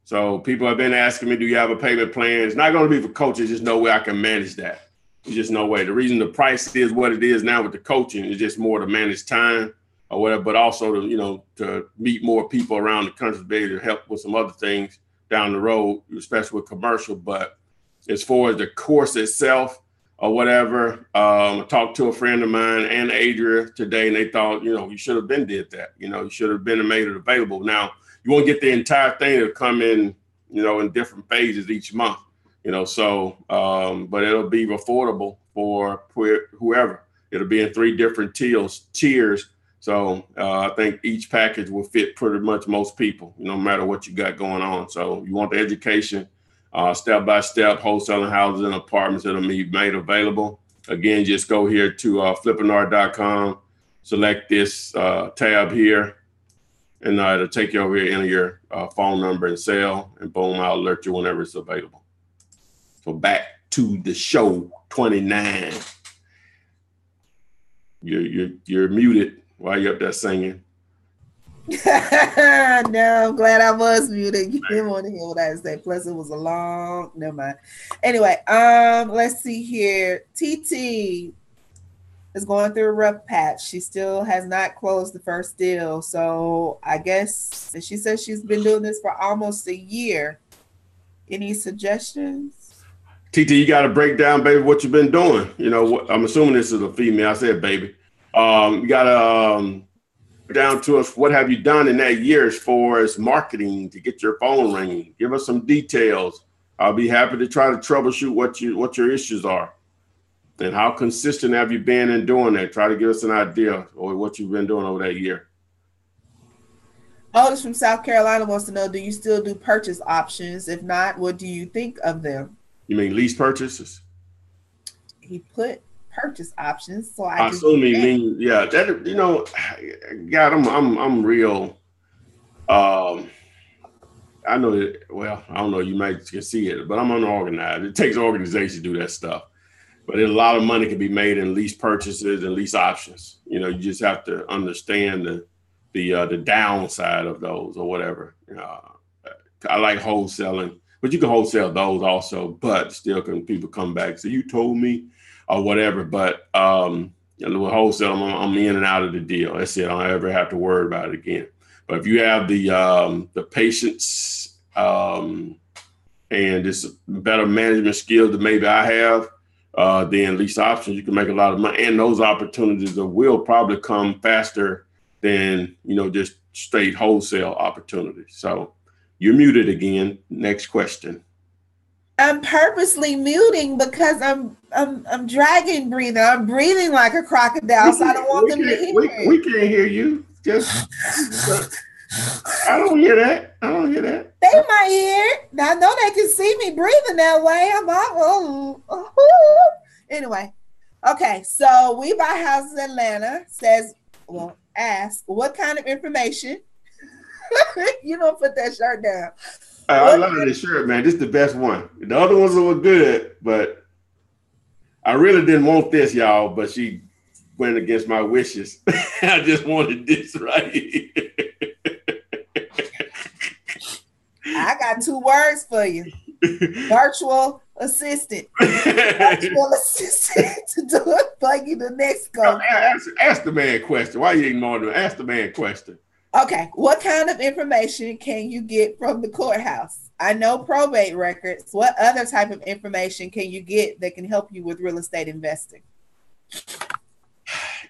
So people have been asking me, do you have a payment plan? It's not going to be for coaches. There's no way I can manage that. There's just no way. The reason the price is what it is now with the coaching is just more to manage time or whatever, but also to meet more people around the country to be able to help with some other things down the road, especially with commercial. But as far as the course itself, or whatever. I talked to a friend of mine and Adria today, and they thought, you should have been did that. You should have been made it available. Now, you won't get the entire thing to come in, in different phases each month, but it'll be affordable for whoever. It'll be in 3 different tiers. So I think each package will fit pretty much most people, no matter what you got going on. So you want the education, step-by-step wholesaling houses and apartments that'll be made available. Again, just go here to Flippinar.com, select this tab here, and it'll take you over here, enter your phone number and cell, and boom, I'll alert you whenever it's available. So back to the show 29. You're muted. Why are you up there singing? No, I'm glad I was muted. You didn't want to hear what I had to say. Plus, it was a long. Never mind. Anyway, let's see here. TT is going through a rough patch. She still has not closed the first deal. So I guess she says she's been doing this for almost a year. Any suggestions? TT, you got to break down, baby, what you've been doing. I'm assuming this is a female. I said, baby. You got to down to us, what have you done in that year as far as marketing to get your phone ringing? Give us some details. I'll be happy to try to troubleshoot what your issues are. And how consistent have you been in doing that? Try to give us an idea of what you've been doing over that year. Otis from South Carolina wants to know, do you still do purchase options? If not, what do you think of them? You mean lease purchases? He put purchase options, so I assume he mean, yeah. That God, I'm real. I know that, well, I don't know, you might can see it, but I'm unorganized. It takes organization to do that stuff. But a lot of money can be made in lease purchases and lease options. You know, you just have to understand the downside of those or whatever. I like wholesaling, but you can wholesale those also, but still can people come back and say, you told me or whatever. But with wholesale, I'm in and out of the deal. That's it. I don't ever have to worry about it again. But if you have the patience and this better management skills that maybe I have, then lease options, you can make a lot of money. And those opportunities will probably come faster than, just straight wholesale opportunities. So you're muted again. Next question. I'm purposely muting because I'm dragon breathing. I'm breathing like a crocodile, so I don't want them to hear it. We can't hear you. Just I don't hear that. They might hear it. I know they can see me breathing that way. Anyway. Okay, so We Buy Houses Atlanta asks, what kind of information? You don't put that shirt down. I love this shirt, man. This is the best one. The other ones were good, but I really didn't want this, y'all, but she went against my wishes. I just wanted this right here. I got 2 words for you. Virtual assistant. Virtual assistant to do it for you the next go. Ask the man a question. Why are you ignoring him? Ask the man a question. Okay, what kind of information can you get from the courthouse? I know probate records. What other type of information can you get that can help you with real estate investing?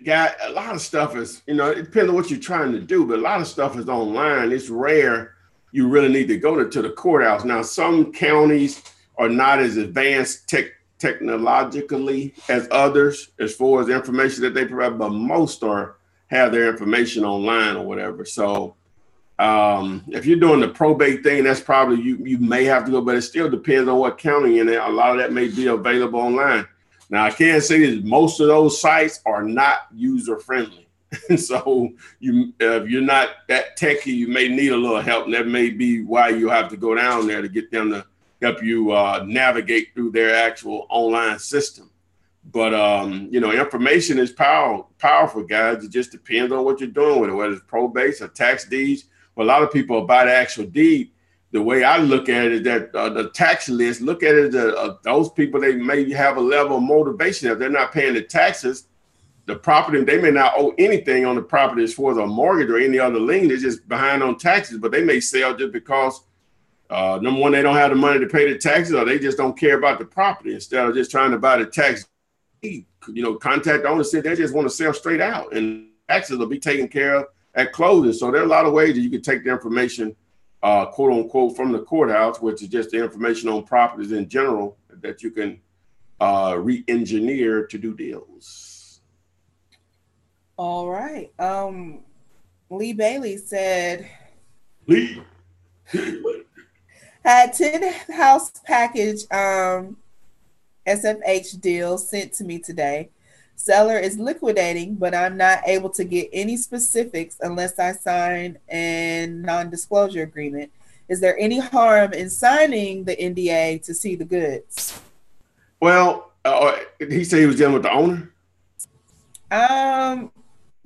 Yeah, a lot of stuff is, it depends on what you're trying to do, but a lot of stuff is online. It's rare you really need to go to the courthouse. Now, some counties are not as advanced technologically as others as far as information that they provide, but most have their information online or whatever. So if you're doing the probate thing, that's probably you may have to go, but it still depends on what county in it. A lot of that may be available online. Now, I can say that most of those sites are not user friendly. So if you're not that techy, you may need a little help, and that may be why you have to go down there to get them to help you navigate through their actual online system. But, information is powerful, guys. It just depends on what you're doing with it, whether it's probates or tax deeds. Well, a lot of people buy the actual deed. The way I look at it is that the tax list, look at it as those people, they may have a level of motivation. If they're not paying the taxes, the property, they may not owe anything on the property as far as a mortgage or any other lien. They're just behind on taxes, but they may sell just because, number one, they don't have the money to pay the taxes, or they just don't care about the property. Instead of just trying to buy the tax, contact the owner, said they just want to sell straight out, and taxes will be taken care of at closing. So there are a lot of ways that you can take the information, quote unquote, from the courthouse, which is just the information on properties in general that you can re-engineer to do deals. All right. Lee Bailey said, Lee had 10 house package SFH deal sent to me today. Seller is liquidating, but I'm not able to get any specifics unless I sign a non-disclosure agreement. Is there any harm in signing the NDA to see the goods? Well, he said he was dealing with the owner.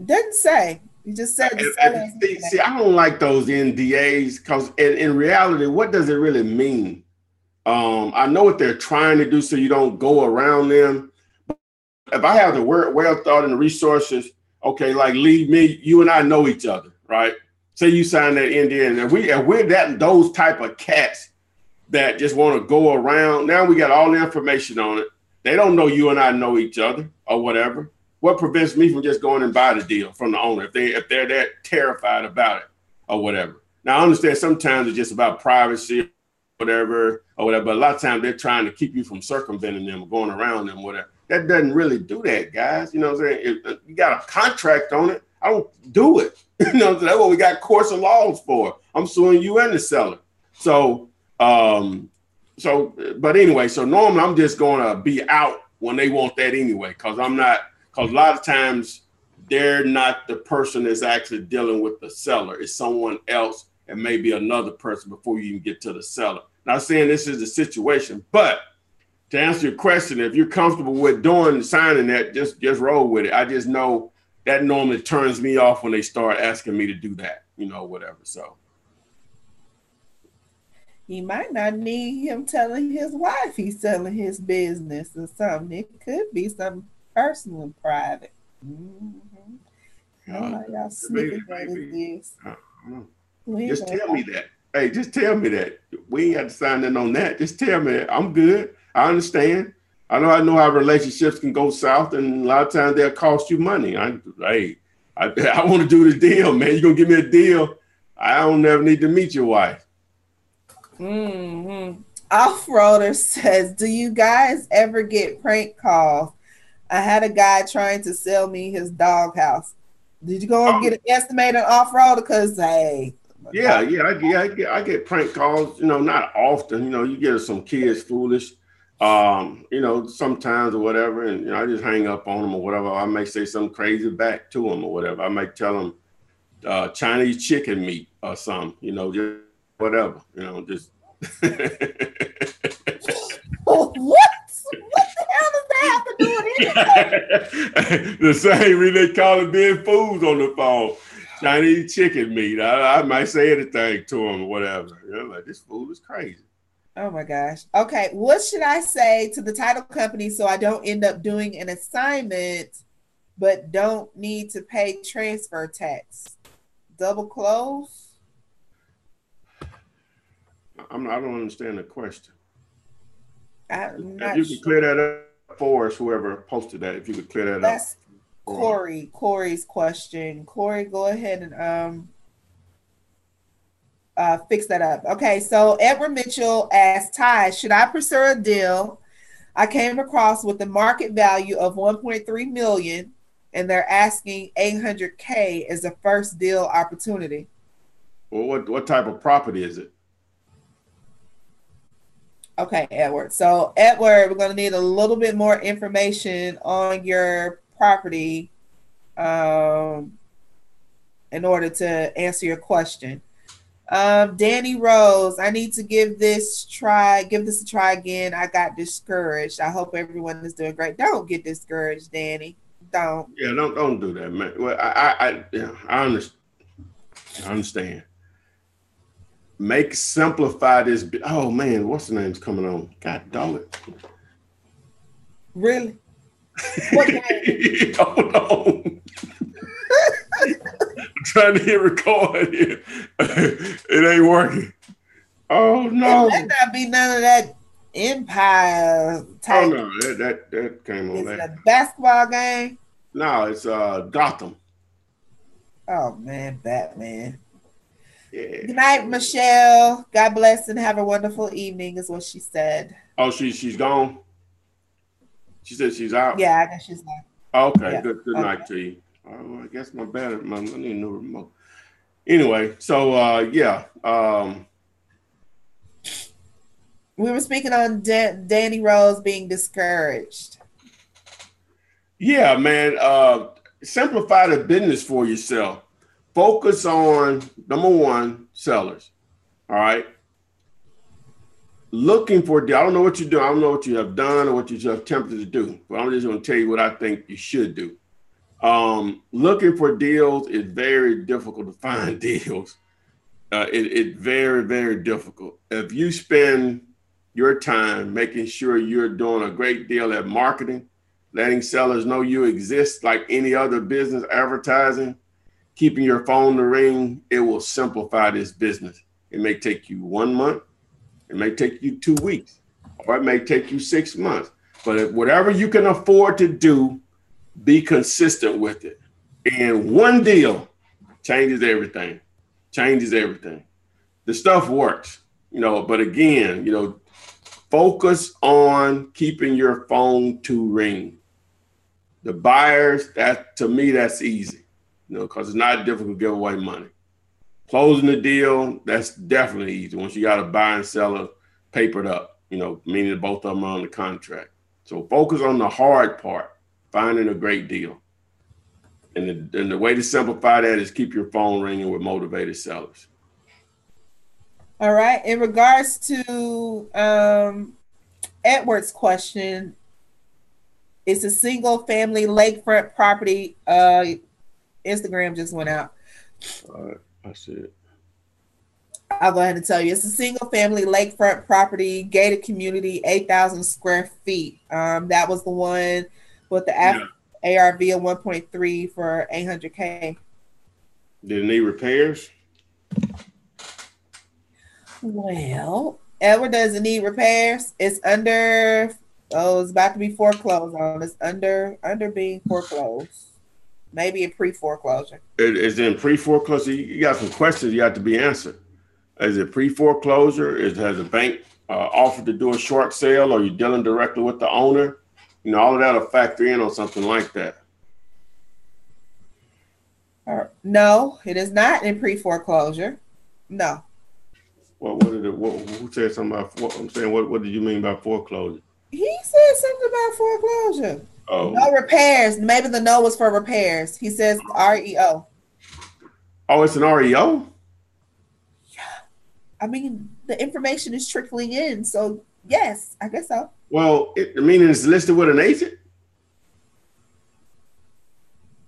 Didn't say. He just said the seller. See, I don't like those NDAs because in reality, what does it really mean? I know what they're trying to do so you don't go around them. If I have the well thought and the resources, okay, like Lee, me, you and I know each other, right? Say you sign that NDA, and if we're those type of cats that just want to go around, now we got all the information on it. They don't know you and I know each other or whatever. What prevents me from just going and buy the deal from the owner if they're that terrified about it or whatever? Now, I understand sometimes it's just about privacy, whatever, but a lot of times they're trying to keep you from circumventing them or going around them, whatever. That doesn't really do that, guys. You know what I'm saying? If you got a contract on it, I don't do it. You know what I'm saying? That's what we got courts of laws for. I'm suing you and the seller. So anyway, so normally I'm just going to be out when they want that anyway, because a lot of times they're not the person that's actually dealing with the seller. It's someone else, and maybe another person before you even get to the seller. Not saying this is the situation, but to answer your question, if you're comfortable with signing that, just roll with it. I just know that normally turns me off when they start asking me to do that, whatever. So he might not need him telling his wife he's selling his business or something. It could be something personal and private. Mm-hmm. I don't know y'all snipping this. Just tell me that. Hey, just tell me that. We ain't got to sign in on that. Just tell me that. I'm good. I understand. I know how relationships can go south, and a lot of times they'll cost you money. I want to do the deal, man. You're going to give me a deal. I don't ever need to meet your wife. Mm-hmm. Off-Roader says, do you guys ever get prank calls? I had a guy trying to sell me his doghouse. Did you go and get an estimate on Off-Roader? Because, hey. Yeah, I get prank calls, not often. You get some kids foolish, sometimes or whatever. And, I just hang up on them or whatever. I may say something crazy back to them or whatever. I might tell them Chinese chicken meat or something, just whatever, just. What? What the hell does that have to do with anything? The same reason they call it being fools on the phone. Chinese chicken meat. I might say anything to them or whatever. Like, this fool is crazy. Oh my gosh. Okay. What should I say to the title company so I don't end up doing an assignment but don't need to pay transfer tax? Double close? I don't understand the question. If you can clear that up for us, whoever posted that, if you could clear that up. That's Corey's question. Corey, go ahead and fix that up. Okay, so Edward Mitchell asked, Ty, should I pursue a deal I came across with the market value of 1.3 million and they're asking 800K as a first deal opportunity? Well, what type of property is it? Okay, Edward. So, Edward, we're going to need a little bit more information on your property in order to answer your question. Danny Rose, I need to give this a try again. I got discouraged. I hope everyone is doing great. Don't get discouraged, Danny. Don't. Yeah, don't do that, man. Well, I understand. Simplify this. Oh man, what's the name's coming on? God dog it. Really? What name? Hold on. I'm trying to hit record here. It ain't working. Oh no. It might not be none of that Empire type. Oh no, that came on. Is it a basketball game? No, it's Gotham. Oh man, Batman. Yeah. Good night, Michelle. God bless and have a wonderful evening, is what she said. Oh, she's gone. She said she's out. Yeah, I guess she's out. Okay, yeah. Good night to you. I guess I need a new remote. Anyway, so yeah. We were speaking on Danny Rose being discouraged. Yeah, man. Simplify the business for yourself. Focus on, number one, sellers. All right. Looking for, I don't know what you do. I don't know what you have done or what you have attempted to do, but I'm just going to tell you what I think you should do. Looking for deals is very difficult to find deals. It's very, very difficult. If you spend your time making sure you're doing a great deal at marketing, letting sellers know you exist like any other business, advertising, keeping your phone to ring, it will simplify this business. It may take you 1 month. It may take you 2 weeks, or it may take you 6 months. But whatever you can afford to do, be consistent with it. And one deal changes everything. The stuff works, but again, focus on keeping your phone to ring. The buyers, to me, that's easy, because it's not difficult to give away money. Closing the deal, that's definitely easy once you got a buyer and seller papered up, meaning both of them are on the contract. So focus on the hard part, finding a great deal. And the way to simplify that is keep your phone ringing with motivated sellers. All right. In regards to Edward's question, it's a single family lakefront property. Instagram just went out. All right, I see it. I'll go ahead and tell you. It's a single family lakefront property, gated community, 8,000 square feet. That was the one with the ARV of 1.3 for 800K. Did it need repairs? Well, Edward doesn't need repairs. It's under, it's about to be foreclosed on. It's under being foreclosed. Maybe a pre-foreclosure. Is it in pre-foreclosure? You got some questions you have to be answered. Is it pre-foreclosure? Has a bank offered to do a short sale? Or are you dealing directly with the owner? You know, all of that will factor in on something like that. No, it is not in pre-foreclosure. No. Who said something about? I'm saying, what did you mean by foreclosure? He said something about foreclosure. Oh. No repairs. Maybe the no was for repairs. He says REO. Oh, it's an REO? Yeah. I mean, the information is trickling in, so yes, I guess so. Well, meaning it's listed with an agent?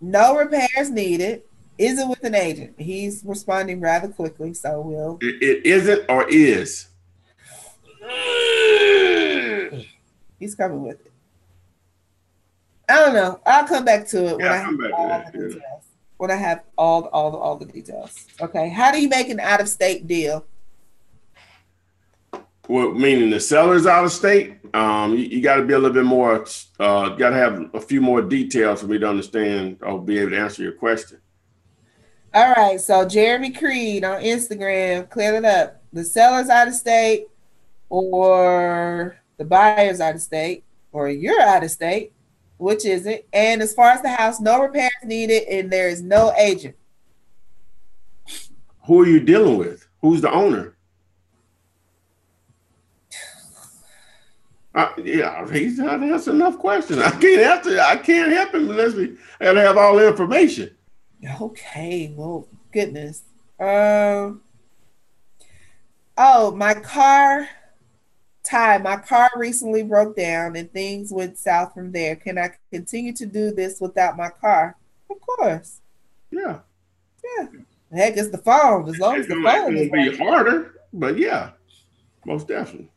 No repairs needed. Is it with an agent? He's responding rather quickly, so we'll. It isn't or is? He's coming with it. I don't know. I'll come back to it when I have all the details. When I have all the details. Okay. How do you make an out-of-state deal? Well, meaning the seller's out of state. You got to be a little bit more. Got to have a few more details for me to understand or be able to answer your question. All right. So Jeremy Creed on Instagram, clear it up. The seller's out of state, or the buyer's out of state, or you're out of state. Which is it? And as far as the house, no repairs needed, and there is no agent. Who are you dealing with? Who's the owner? That's enough questions. I can't help him unless I gotta have all the information. Okay, well, goodness. My car recently broke down and things went south from there. Can I continue to do this without my car? Of course. Yeah. Yeah. Heck, it's the phone. As long as the phone is be harder, but yeah, most definitely.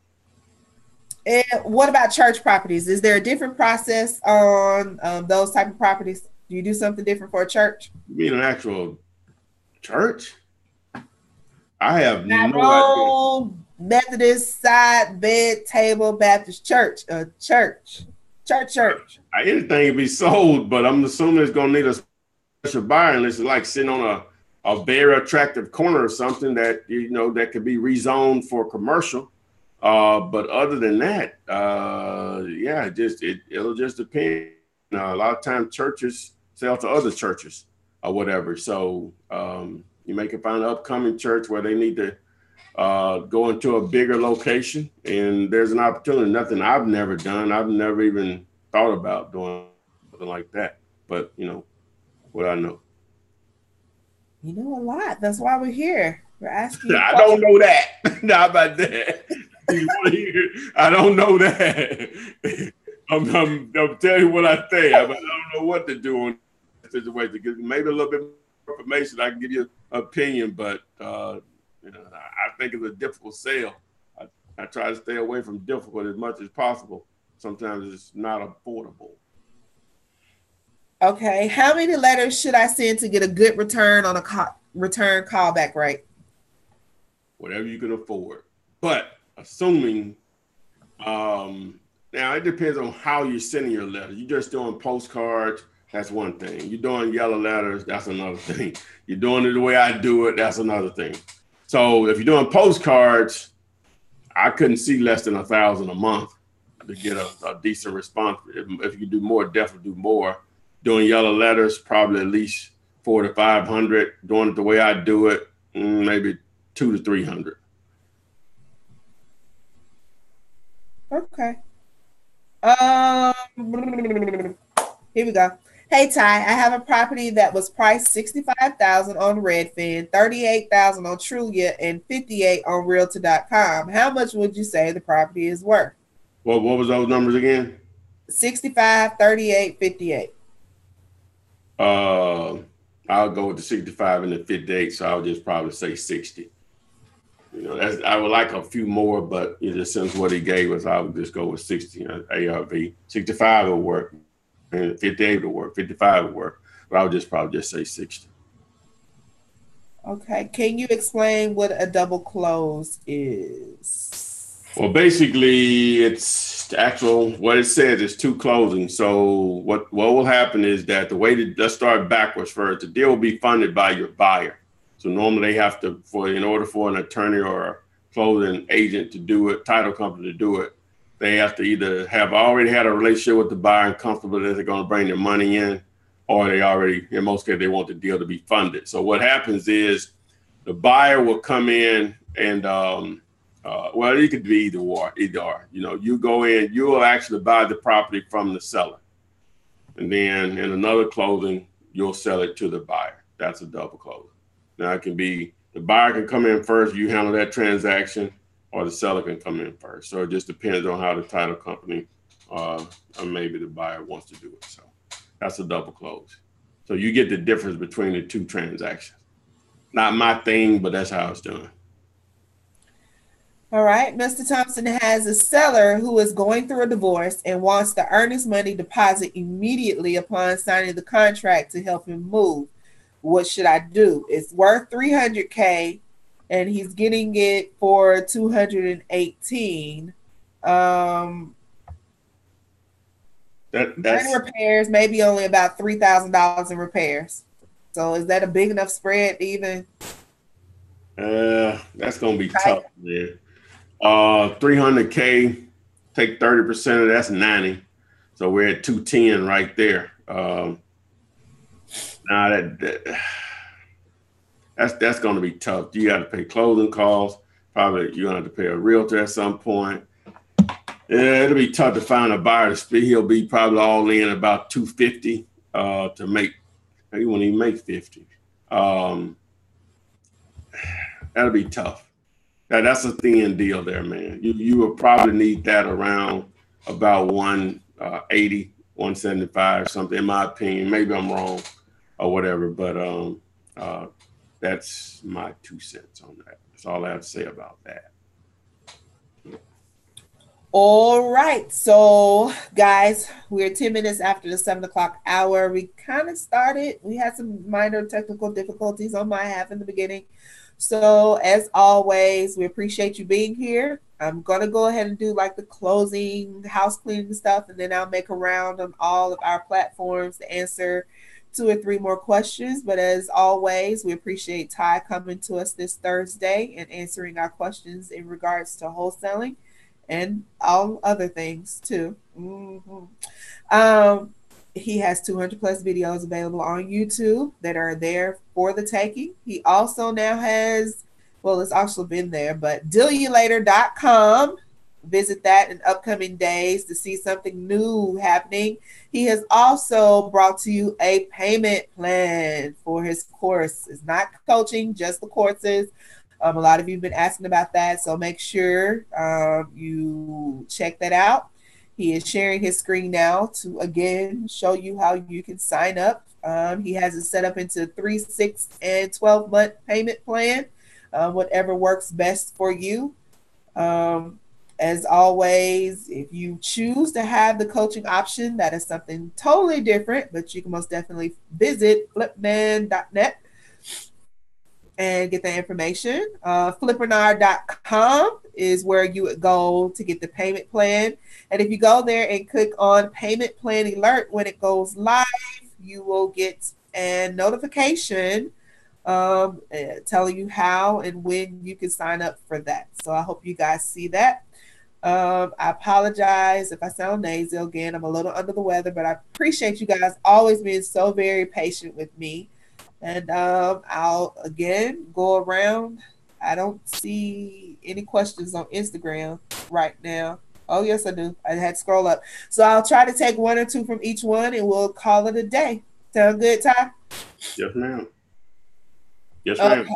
And what about church properties? Is there a different process on those type of properties? Do you do something different for a church? You mean an actual church? I have no idea. Methodist side bed table Baptist church, church. Anything can be sold, but I'm assuming it's gonna need a special buyer unless it's like sitting on a very attractive corner or something that that could be rezoned for commercial. But other than that, it'll just depend. A lot of times churches sell to other churches or whatever. So you may find an upcoming church where they need to go into a bigger location, and there's an opportunity. Nothing I've never done. I've never even thought about doing something like that. But what I know. You know a lot. That's why we're here. We're asking. I don't know that. Not about that. I don't know that. I'm telling you what I think. I don't know what to do in this situation. Maybe a little bit more information. I can give you an opinion, but I think it's a difficult sale. I try to stay away from difficult as much as possible. Sometimes it's not affordable. Okay. How many letters should I send to get a good return on a return callback rate? Whatever you can afford. But assuming, now it depends on how you're sending your letters. You're just doing postcards, that's one thing. You're doing yellow letters, that's another thing. You're doing it the way I do it, that's another thing. So if you're doing postcards, I couldn't see less than 1,000 a month to get a decent response. If you do more, definitely do more. Doing yellow letters, probably at least 400 to 500. Doing it the way I do it, maybe 200 to 300. Okay. Here we go. Hey Ty, I have a property that was priced 65,000 on Redfin, 38,000 on Trulia, and 58 on Realtor.com. How much would you say the property is worth? What was those numbers again? 65, 38, 58. Uh, I'll go with the 65 and the 58, so I'll just probably say 60. I would like a few more, but just since what he gave us, I would just go with 60 ARV. 65 will work, and 58 will work, 55 will work, but I would just probably just say 60. Okay. Can you explain what a double close is? Well, basically, it's actual. What it says is two closings. So what will happen is that let's start backwards first. The deal will be funded by your buyer. So normally they have to, in order for an attorney or a closing agent to do it, title company to do it, they have to either have already had a relationship with the buyer and comfortable that they're going to bring their money in, or they already, in most cases, they want the deal to be funded. So what happens is the buyer will come in and, well, it could be either or. You go in, you will actually buy the property from the seller. And then in another closing, you'll sell it to the buyer. That's a double closing. Now it can be the buyer can come in first, you handle that transaction, or the seller can come in first. So it just depends on how the title company or maybe the buyer wants to do it. So that's a double close. So you get the difference between the two transactions. Not my thing, but that's how it's done. All right. Mr. Thompson has a seller who is going through a divorce and wants the earnest money deposit immediately upon signing the contract to help him move. What should I do? It's worth 300K and he's getting it for 218. That's repairs, maybe only about $3,000 in repairs. So is that a big enough spread even? That's gonna be tough, man. 300K, take 30% of that's 90. So we're at 210 right there. Now that's going to be tough. You got to pay closing costs. Probably you're going to have to pay a realtor at some point. Yeah, it'll be tough to find a buyer to speak. He'll be probably all in about 250 to make. He won't even make 50. That'll be tough. That's a thin deal there, man. You will probably need that around about 180, 175, something, in my opinion. Maybe I'm wrong or whatever, but that's my 2 cents on that. That's all I have to say about that. All right. So, guys, we're 10 minutes after the 7 o'clock hour. We kind of started. We had some minor technical difficulties on my half in the beginning. So, as always, we appreciate you being here. I'm going to go ahead and do like the closing, house cleaning stuff, and then I'll make a round on all of our platforms to answer 2 or 3 more questions. But as always, we appreciate Ty coming to us this Thursday and answering our questions in regards to wholesaling and all other things too. He has 200 plus videos available on YouTube that are there for the taking. He also now has, well, it's also been there, but dealulator.com. Visit that in upcoming days to see something new happening. He has also brought to you a payment plan for his course. It's not coaching, just the courses. A lot of you have been asking about that, so make sure you check that out. He is sharing his screen now to, again, show you how you can sign up. He has it set up into 3, 6, and 12-month payment plan, whatever works best for you. As always, if you choose to have the coaching option, that is something totally different, but you can most definitely visit flipman.net and get that information. Flippinar.com is where you would go to get the payment plan. And if you go there and click on payment plan alert, when it goes live, you will get a notification telling you how and when you can sign up for that. So I hope you guys see that. I apologize if I sound nasal again. I'm a little under the weather, but I appreciate you guys always being so very patient with me. And I'll again go around. I don't see any questions on Instagram right now. Oh, yes, I do. I had to scroll up. So I'll try to take one or two from each one and we'll call it a day. Sound good, Ty? Yes, ma'am. Yes, ma'am. Okay.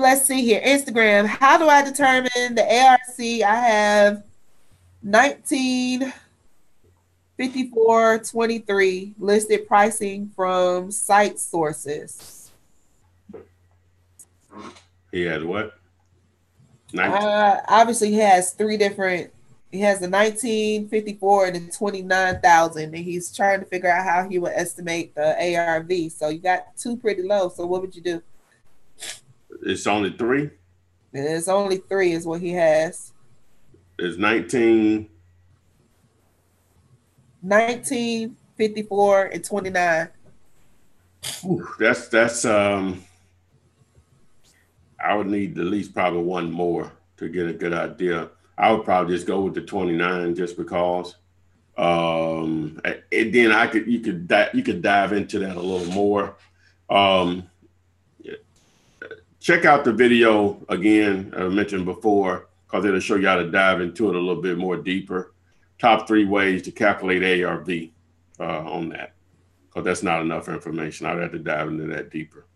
Let's see here. Instagram. How do I determine the ARC? I have 1954.23 listed pricing from site sources. He had what? 19. Obviously he has three different. He has the 1954 and the 29,000, and he's trying to figure out how he would estimate the ARV. So you got two pretty low. So what would you do? It's only three. It's only three is what he has. It's 19. 1954 and 29. That's I would need at least probably one more to get a good idea. I would probably just go with the 29 just because. And then you could dive into that a little more. Check out the video again I mentioned before because it'll show you how to dive into it a little bit more deeper. Top 3 ways to calculate ARV on that, because that's not enough information. I'd have to dive into that deeper.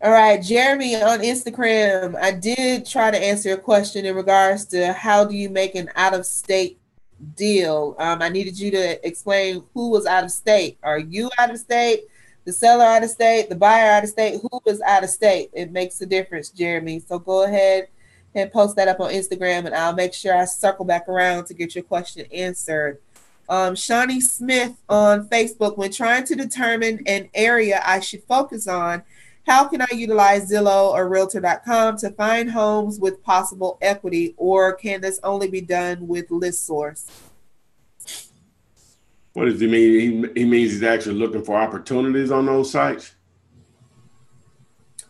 All right, Jeremy on Instagram. I did try to answer your question in regards to how do you make an out-of-state deal. I needed you to explain who was out of state. Are you out of state? The seller out of state? The buyer out of state? Who is out of state? It makes a difference, Jeremy. So go ahead and post that up on Instagram, and I'll make sure I circle back around to get your question answered. Shawnee Smith on Facebook. When trying to determine an area I should focus on, how can I utilize Zillow or Realtor.com to find homes with possible equity, or can this only be done with ListSource? What does he mean? He means he's actually looking for opportunities on those sites?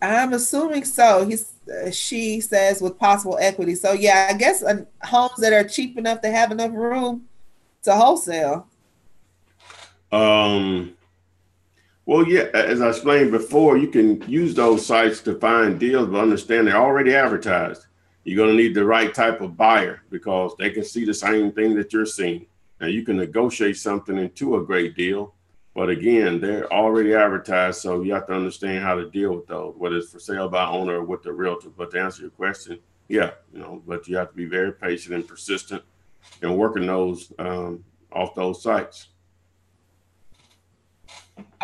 I'm assuming so. She says with possible equity. So yeah, I guess homes that are cheap enough to have enough room to wholesale. Well, yeah, as I explained before, you can use those sites to find deals, but understand they're already advertised. You're going to need the right type of buyer because they can see the same thing that you're seeing. Now, you can negotiate something into a great deal, but again, they're already advertised, so you have to understand how to deal with those, whether it's for sale by owner or with the realtor. But to answer your question, yeah, but you have to be very patient and persistent in working those off those sites.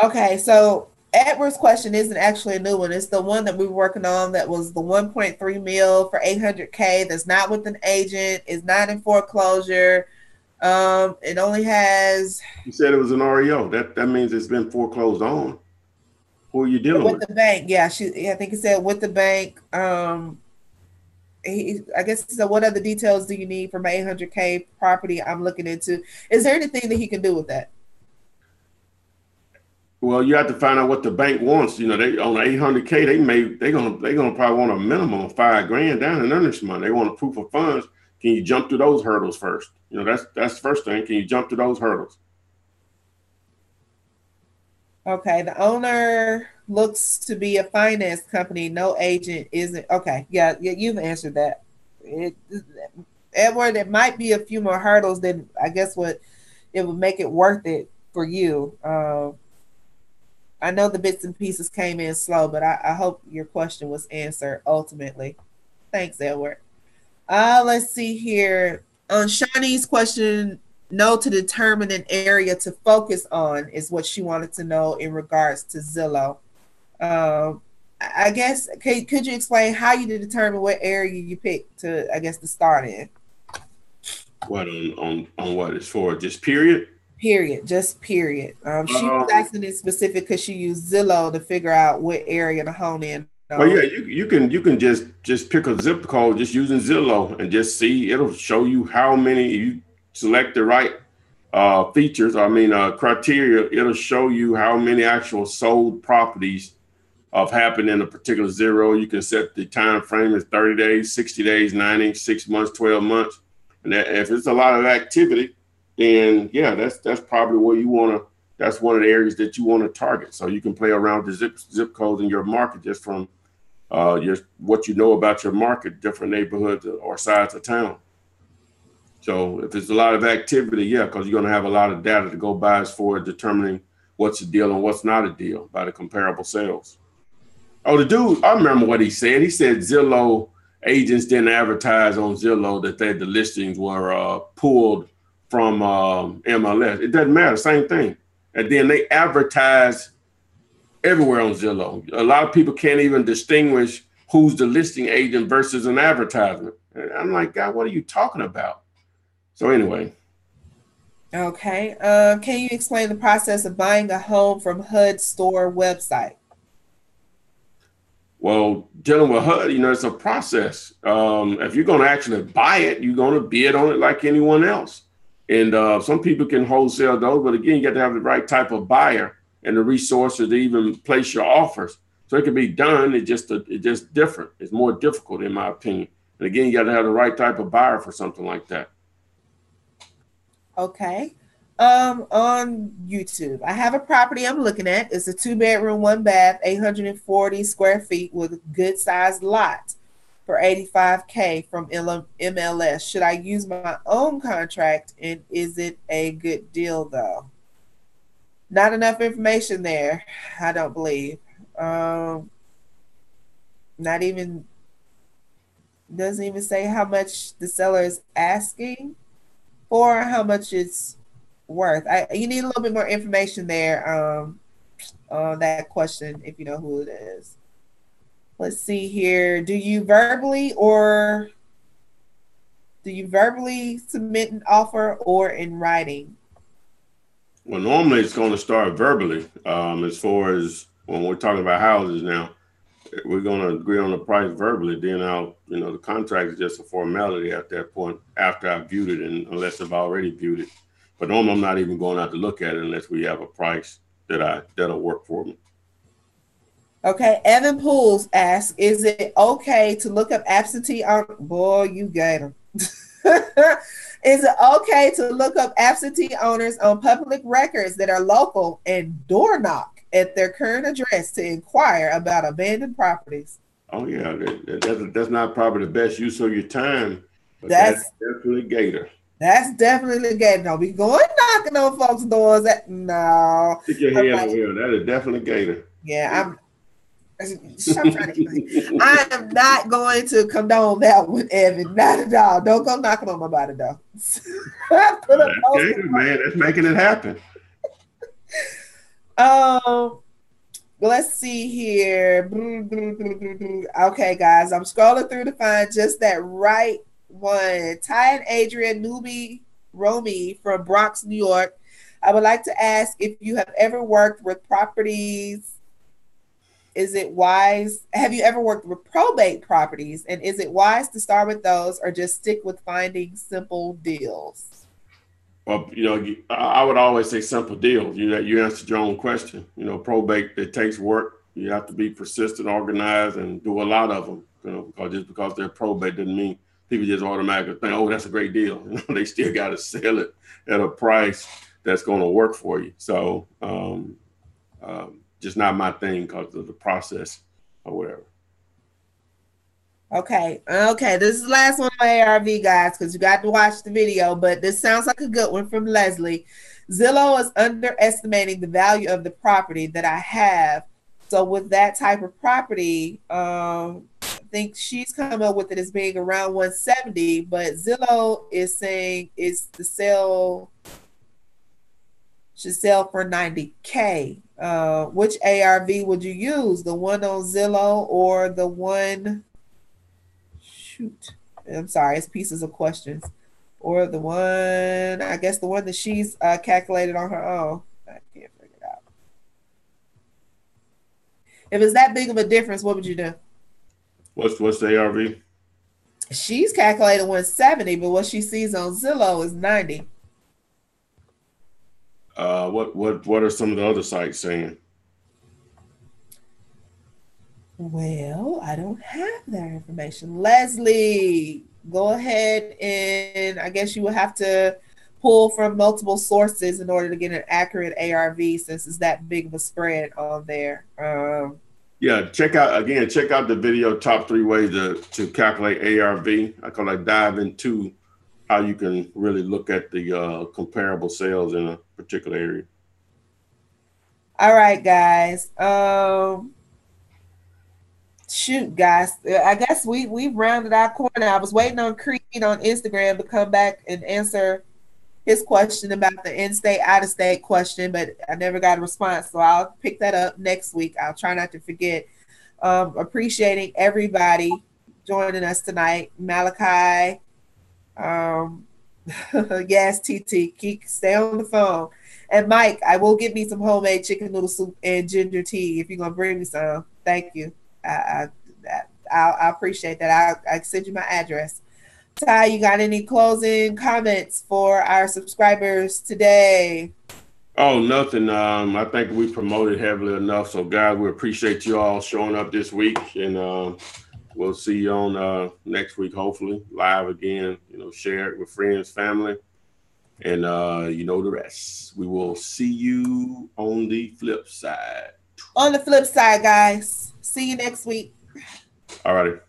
Okay, so Edward's question isn't actually a new one. It's the one that we were working on that was the 1.3 mil for 800K. That's not with an agent. Is not in foreclosure. It only has. You said it was an REO. That means it's been foreclosed on. Who are you dealing with? With the bank, yeah. I think he said with the bank. I guess so. What other details do you need for my 800K property? I'm looking into. Is there anything that he can do with that? Well, you have to find out what the bank wants. They on 800K, they're gonna probably want a minimum of $5,000 down in earnest money. They want a proof of funds. Can you jump through those hurdles first? That's the first thing. Can you jump through those hurdles? Okay, the owner looks to be a finance company. No agent isn't. Okay, yeah, you've answered that. Edward, it might be a few more hurdles than I guess what it would make it worth it for you. I know the bits and pieces came in slow, but I hope your question was answered ultimately. Thanks, Edward. Let's see here. On Shawnee's question, no, to determine an area to focus on is what she wanted to know in regards to Zillow. I guess, could you explain how you determine what area you pick to, I guess, to start in? What on what is for? Just period? Period, just period. She was asking it specific because she used Zillow to figure out what area to hone in. Well, yeah, you can just pick a zip code just using Zillow and just see. It'll show you how many you select the right features. Criteria. It'll show you how many actual sold properties have happened in a particular zero. You can set the time frame as 30 days, 60 days, 90, 6 months, 12 months, and if it's a lot of activity, then yeah, that's probably where you want to. That's one of the areas that you want to target. So you can play around with the zip codes in your market just from what you know about your market, different neighborhoods or sides of town. So if there's a lot of activity, yeah, because you're going to have a lot of data to go by as for determining what's a deal and what's not a deal by the comparable sales. Oh, the dude, I remember what he said. He said Zillow agents didn't advertise on Zillow that the listings were pulled from MLS. It doesn't matter, same thing. And then they advertise everywhere on Zillow. A lot of people can't even distinguish who's the listing agent versus an advertisement. And I'm like, God, what are you talking about? So anyway. Okay. Can you explain the process of buying a home from HUD store website? Well, dealing with HUD, it's a process. If you're going to actually buy it, you're going to bid on it like anyone else. And some people can wholesale those, but again, you got to have the right type of buyer and the resources to even place your offers. So it can be done. It's just different. It's more difficult, in my opinion. And again, you got to have the right type of buyer for something like that. Okay. On YouTube, I have a property I'm looking at. It's a 2-bedroom, 1-bath, 840 square feet with a good sized lot for $85K from MLS. Should I use my own contract, and is it a good deal though? Not enough information there, I don't believe. Not even, doesn't even say how much the seller is asking for, how much it's worth. You need a little bit more information there on that question if you know who it is. Let's see here. Do you verbally submit an offer or in writing? Well, normally it's going to start verbally. As far as when we're talking about houses now, we're going to agree on the price verbally. Then the contract is just a formality at that point after I've viewed it, and unless I've already viewed it. But normally I'm not even going out to look at it unless we have a price that'll work for me. Okay, Evan Pools asks, is it okay to look up absentee owners? Boy, you got him. Is it okay to look up absentee owners on public records that are local and door knock at their current address to inquire about abandoned properties? Oh yeah, that's not probably the best use of your time, but that's definitely Gator. That's definitely Gator. Don't be going knocking on folks' doors. No. Stick your head over here. That is definitely Gator. Yeah, I am not going to condone that one, Evan. Not at all. Don't go knocking on my body, though. That's Gator, man. That's making it happen. Let's see here. Okay, guys, I'm scrolling through to find just that right one. Ty and Adrian Newby Romy from Bronx, New York. I would like to ask if you have ever worked with properties. Is it wise? Have you ever worked with probate properties? And is it wise to start with those or just stick with finding simple deals? Well, I would always say simple deals. You answered your own question. Probate, it takes work. You have to be persistent, organized, and do a lot of them. Because just because they're probate doesn't mean people just automatically think, oh, that's a great deal. They still got to sell it at a price that's going to work for you. So, just not my thing because of the process or whatever. Okay. This is the last one on ARV, guys, because you got to watch the video, but this sounds like a good one from Leslie. Zillow is underestimating the value of the property that I have. So with that type of property, I think she's come up with it as being around 170, but Zillow is saying should sell for 90K. Which ARV would you use? The one on Zillow or the one? Shoot, I'm sorry, it's pieces of questions. Or the one, I guess the one that she's calculated on her own. I can't figure it out. If it's that big of a difference, what would you do? What's the ARV? She's calculated 170, but what she sees on Zillow is 90. What are some of the other sites saying? Well, I don't have that information. Leslie, go ahead, and I guess you will have to pull from multiple sources in order to get an accurate ARV since it's that big of a spread on there. Yeah, check out the video, top 3 ways to calculate ARV. I call it dive into how you can really look at the comparable sales in a particular area. All right, guys. Shoot, guys. I guess we've rounded our corner. I was waiting on Creed on Instagram to come back and answer his question about the in-state, out-of-state question, but I never got a response. So I'll pick that up next week. I'll try not to forget. Appreciating everybody joining us tonight. Malachi, yes, TT, stay on the phone. And Mike, I will get me some homemade chicken noodle soup and ginger tea if you're gonna bring me some. Thank you. I appreciate that. I'll send you my address. Ty, you got any closing comments for our subscribers today? Oh, nothing. I think we promoted heavily enough. So, guys, we appreciate you all showing up this week, and we'll see you on next week, hopefully, live again. Share it with friends, family, and you know the rest. We will see you on the flip side. On the flip side, guys. See you next week. All righty.